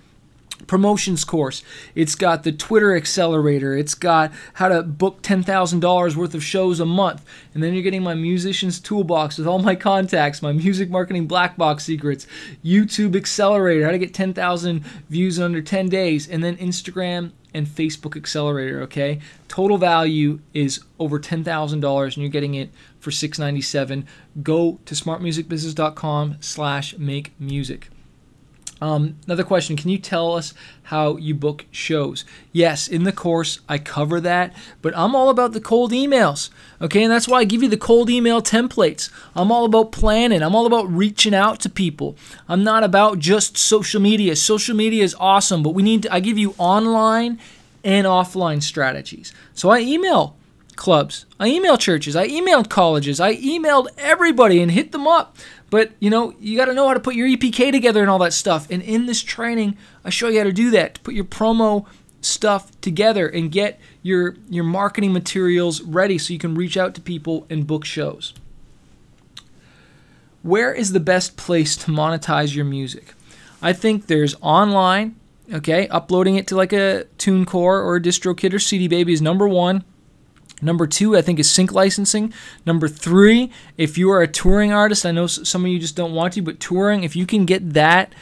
Speaker 1: promotions course. It's got the Twitter accelerator. It's got how to book $10,000 worth of shows a month. And then you're getting my musician's toolbox with all my contacts, my music marketing black box secrets, YouTube accelerator, how to get 10,000 views in under 10 days, and then Instagram and Facebook accelerator, okay? Total value is over $10,000 and you're getting it for $697. Go to smartmusicbusiness.com/makemusic. Another question, can you tell us how you book shows? Yes, in the course I cover that, but I'm all about the cold emails, okay? And that's why I give you the cold email templates. I'm all about planning. I'm all about reaching out to people. I'm not about just social media. Social media is awesome, but I give you online and offline strategies. So I email clubs, I emailed churches, I emailed colleges, I emailed everybody and hit them up. But, you got to know how to put your EPK together and all that stuff. And in this training, I show you how to do that, to put your promo stuff together and get your marketing materials ready so you can reach out to people and book shows. Where is the best place to monetize your music? I think there's online, okay? Uploading it to like a TuneCore or a DistroKid or CD Baby is number one. Number two, I think, is sync licensing. Number three, if you are a touring artist, I know some of you just don't want to, but touring, if you can get that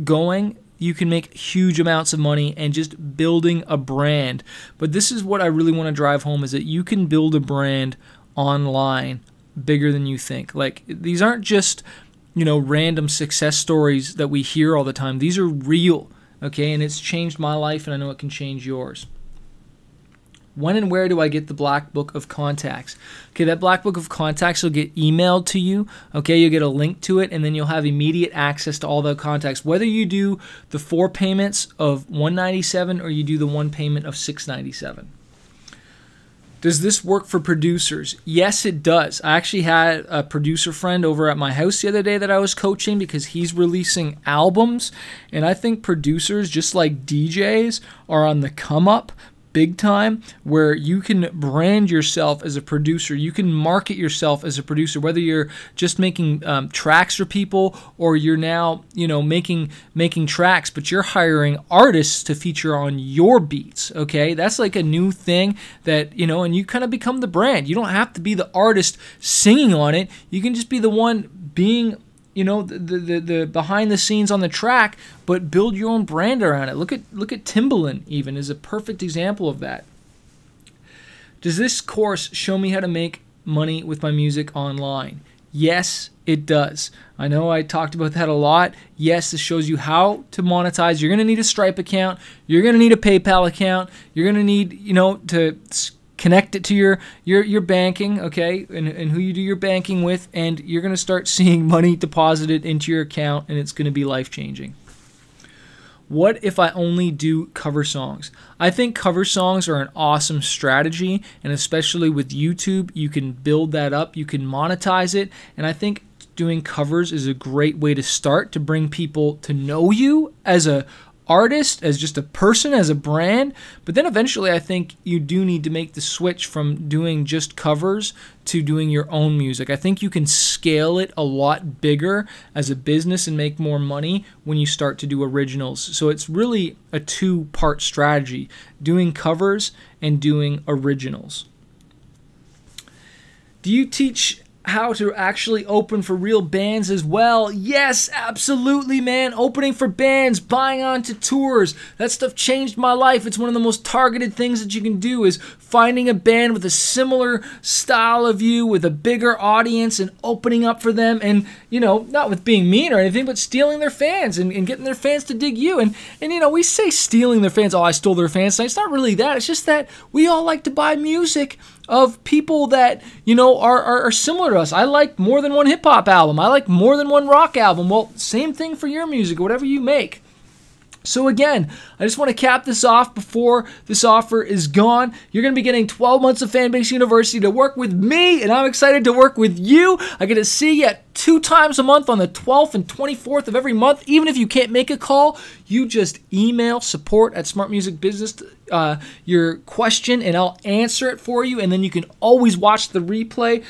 Speaker 1: going, you can make huge amounts of money and just building a brand. But this is what I really want to drive home, is that you can build a brand online bigger than you think. Like, these aren't just, random success stories that we hear all the time. These are real, okay? And it's changed my life, and I know it can change yours. When and where do I get the Black Book of Contacts? Okay, that Black Book of Contacts will get emailed to you. Okay, you'll get a link to it, and then you'll have immediate access to all the contacts. Whether you do the 4 payments of $197 or you do the 1 payment of $697. Does this work for producers? Yes, it does. I actually had a producer friend over at my house the other day that I was coaching because he's releasing albums, and I think producers, just like DJs, are on the come up big time, where you can brand yourself as a producer. You can market yourself as a producer, whether you're just making tracks for people or you're now, making tracks, but you're hiring artists to feature on your beats, okay? That's like a new thing that, and you kind of become the brand. You don't have to be the artist singing on it. You can just be the one being the behind the scenes on the track, but build your own brand around it. Look at Timbaland even is a perfect example of that. Does this course show me how to make money with my music online? Yes, it does. I know I talked about that a lot. Yes, this shows you how to monetize. You're going to need a Stripe account. You're going to need a PayPal account. You're going to need, to connect it to your banking, okay, and who you do your banking with, and you're going to start seeing money deposited into your account, and it's going to be life-changing. what if I only do cover songs? I think cover songs are an awesome strategy, and especially with YouTube, you can build that up, you can monetize it, and I think doing covers is a great way to start to bring people to know you as a artist, as just a person, as a brand. But then eventually I think you do need to make the switch from doing just covers to doing your own music. I think you can scale it a lot bigger as a business and make more money when you start to do originals. So it's really a two-part strategy, doing covers and doing originals. Do you teach how to actually open for real bands as well? Yes, absolutely, man. Opening for bands, buying onto tours, that stuff changed my life. It's one of the most targeted things that you can do, is finding a band with a similar style of you, with a bigger audience, and opening up for them, and, you know, not with being mean or anything, but stealing their fans and getting their fans to dig you. And you know, we say stealing their fans, oh, I stole their fans. It's not really that. It's just that we all like to buy music of people that, you know, are similar to us. I like more than one hip-hop album. I like more than one rock album. Well, same thing for your music, whatever you make. So again, I just want to cap this off before this offer is gone. You're going to be getting 12 months of Fanbase University to work with me, and I'm excited to work with you. I get to see you 2 times a month on the 12th and 24th of every month. Even if you can't make a call, you just email support@smartmusicbusiness your question, and I'll answer it for you, and then you can always watch the replay.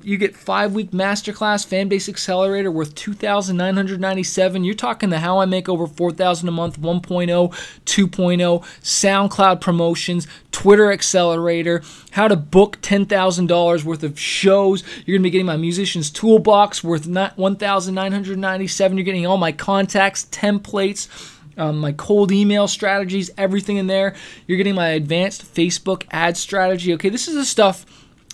Speaker 1: You get 5-week masterclass, Fanbase Accelerator, worth $2,997. You're talking the How I Make Over $4,000 a Month 1.0, 2.0, SoundCloud promotions, Twitter Accelerator, how to book $10,000 worth of shows. You're going to be getting my Musician's Toolbox worth $1,997. You're getting all my contacts, templates, my cold email strategies, everything in there. You're getting my advanced Facebook ad strategy. Okay, this is the stuff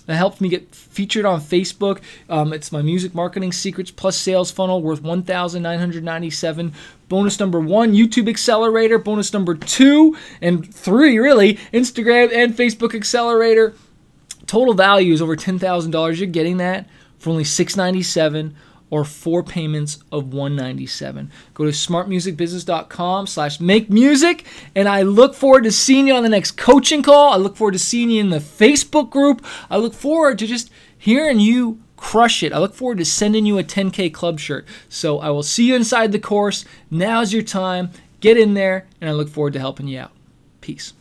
Speaker 1: that helped me get featured on Facebook. It's my Music Marketing Secrets plus Sales Funnel worth $1,997. Bonus number 1, YouTube Accelerator. Bonus number 2 and 3, really, Instagram and Facebook Accelerator. Total value is over $10,000. You're getting that for only $697. or 4 payments of $197. Go to smartmusicbusiness.com/makemusic, and I look forward to seeing you on the next coaching call. I look forward to seeing you in the Facebook group. I look forward to just hearing you crush it. I look forward to sending you a 10K club shirt. So I will see you inside the course. Now's your time. Get in there, and I look forward to helping you out. Peace.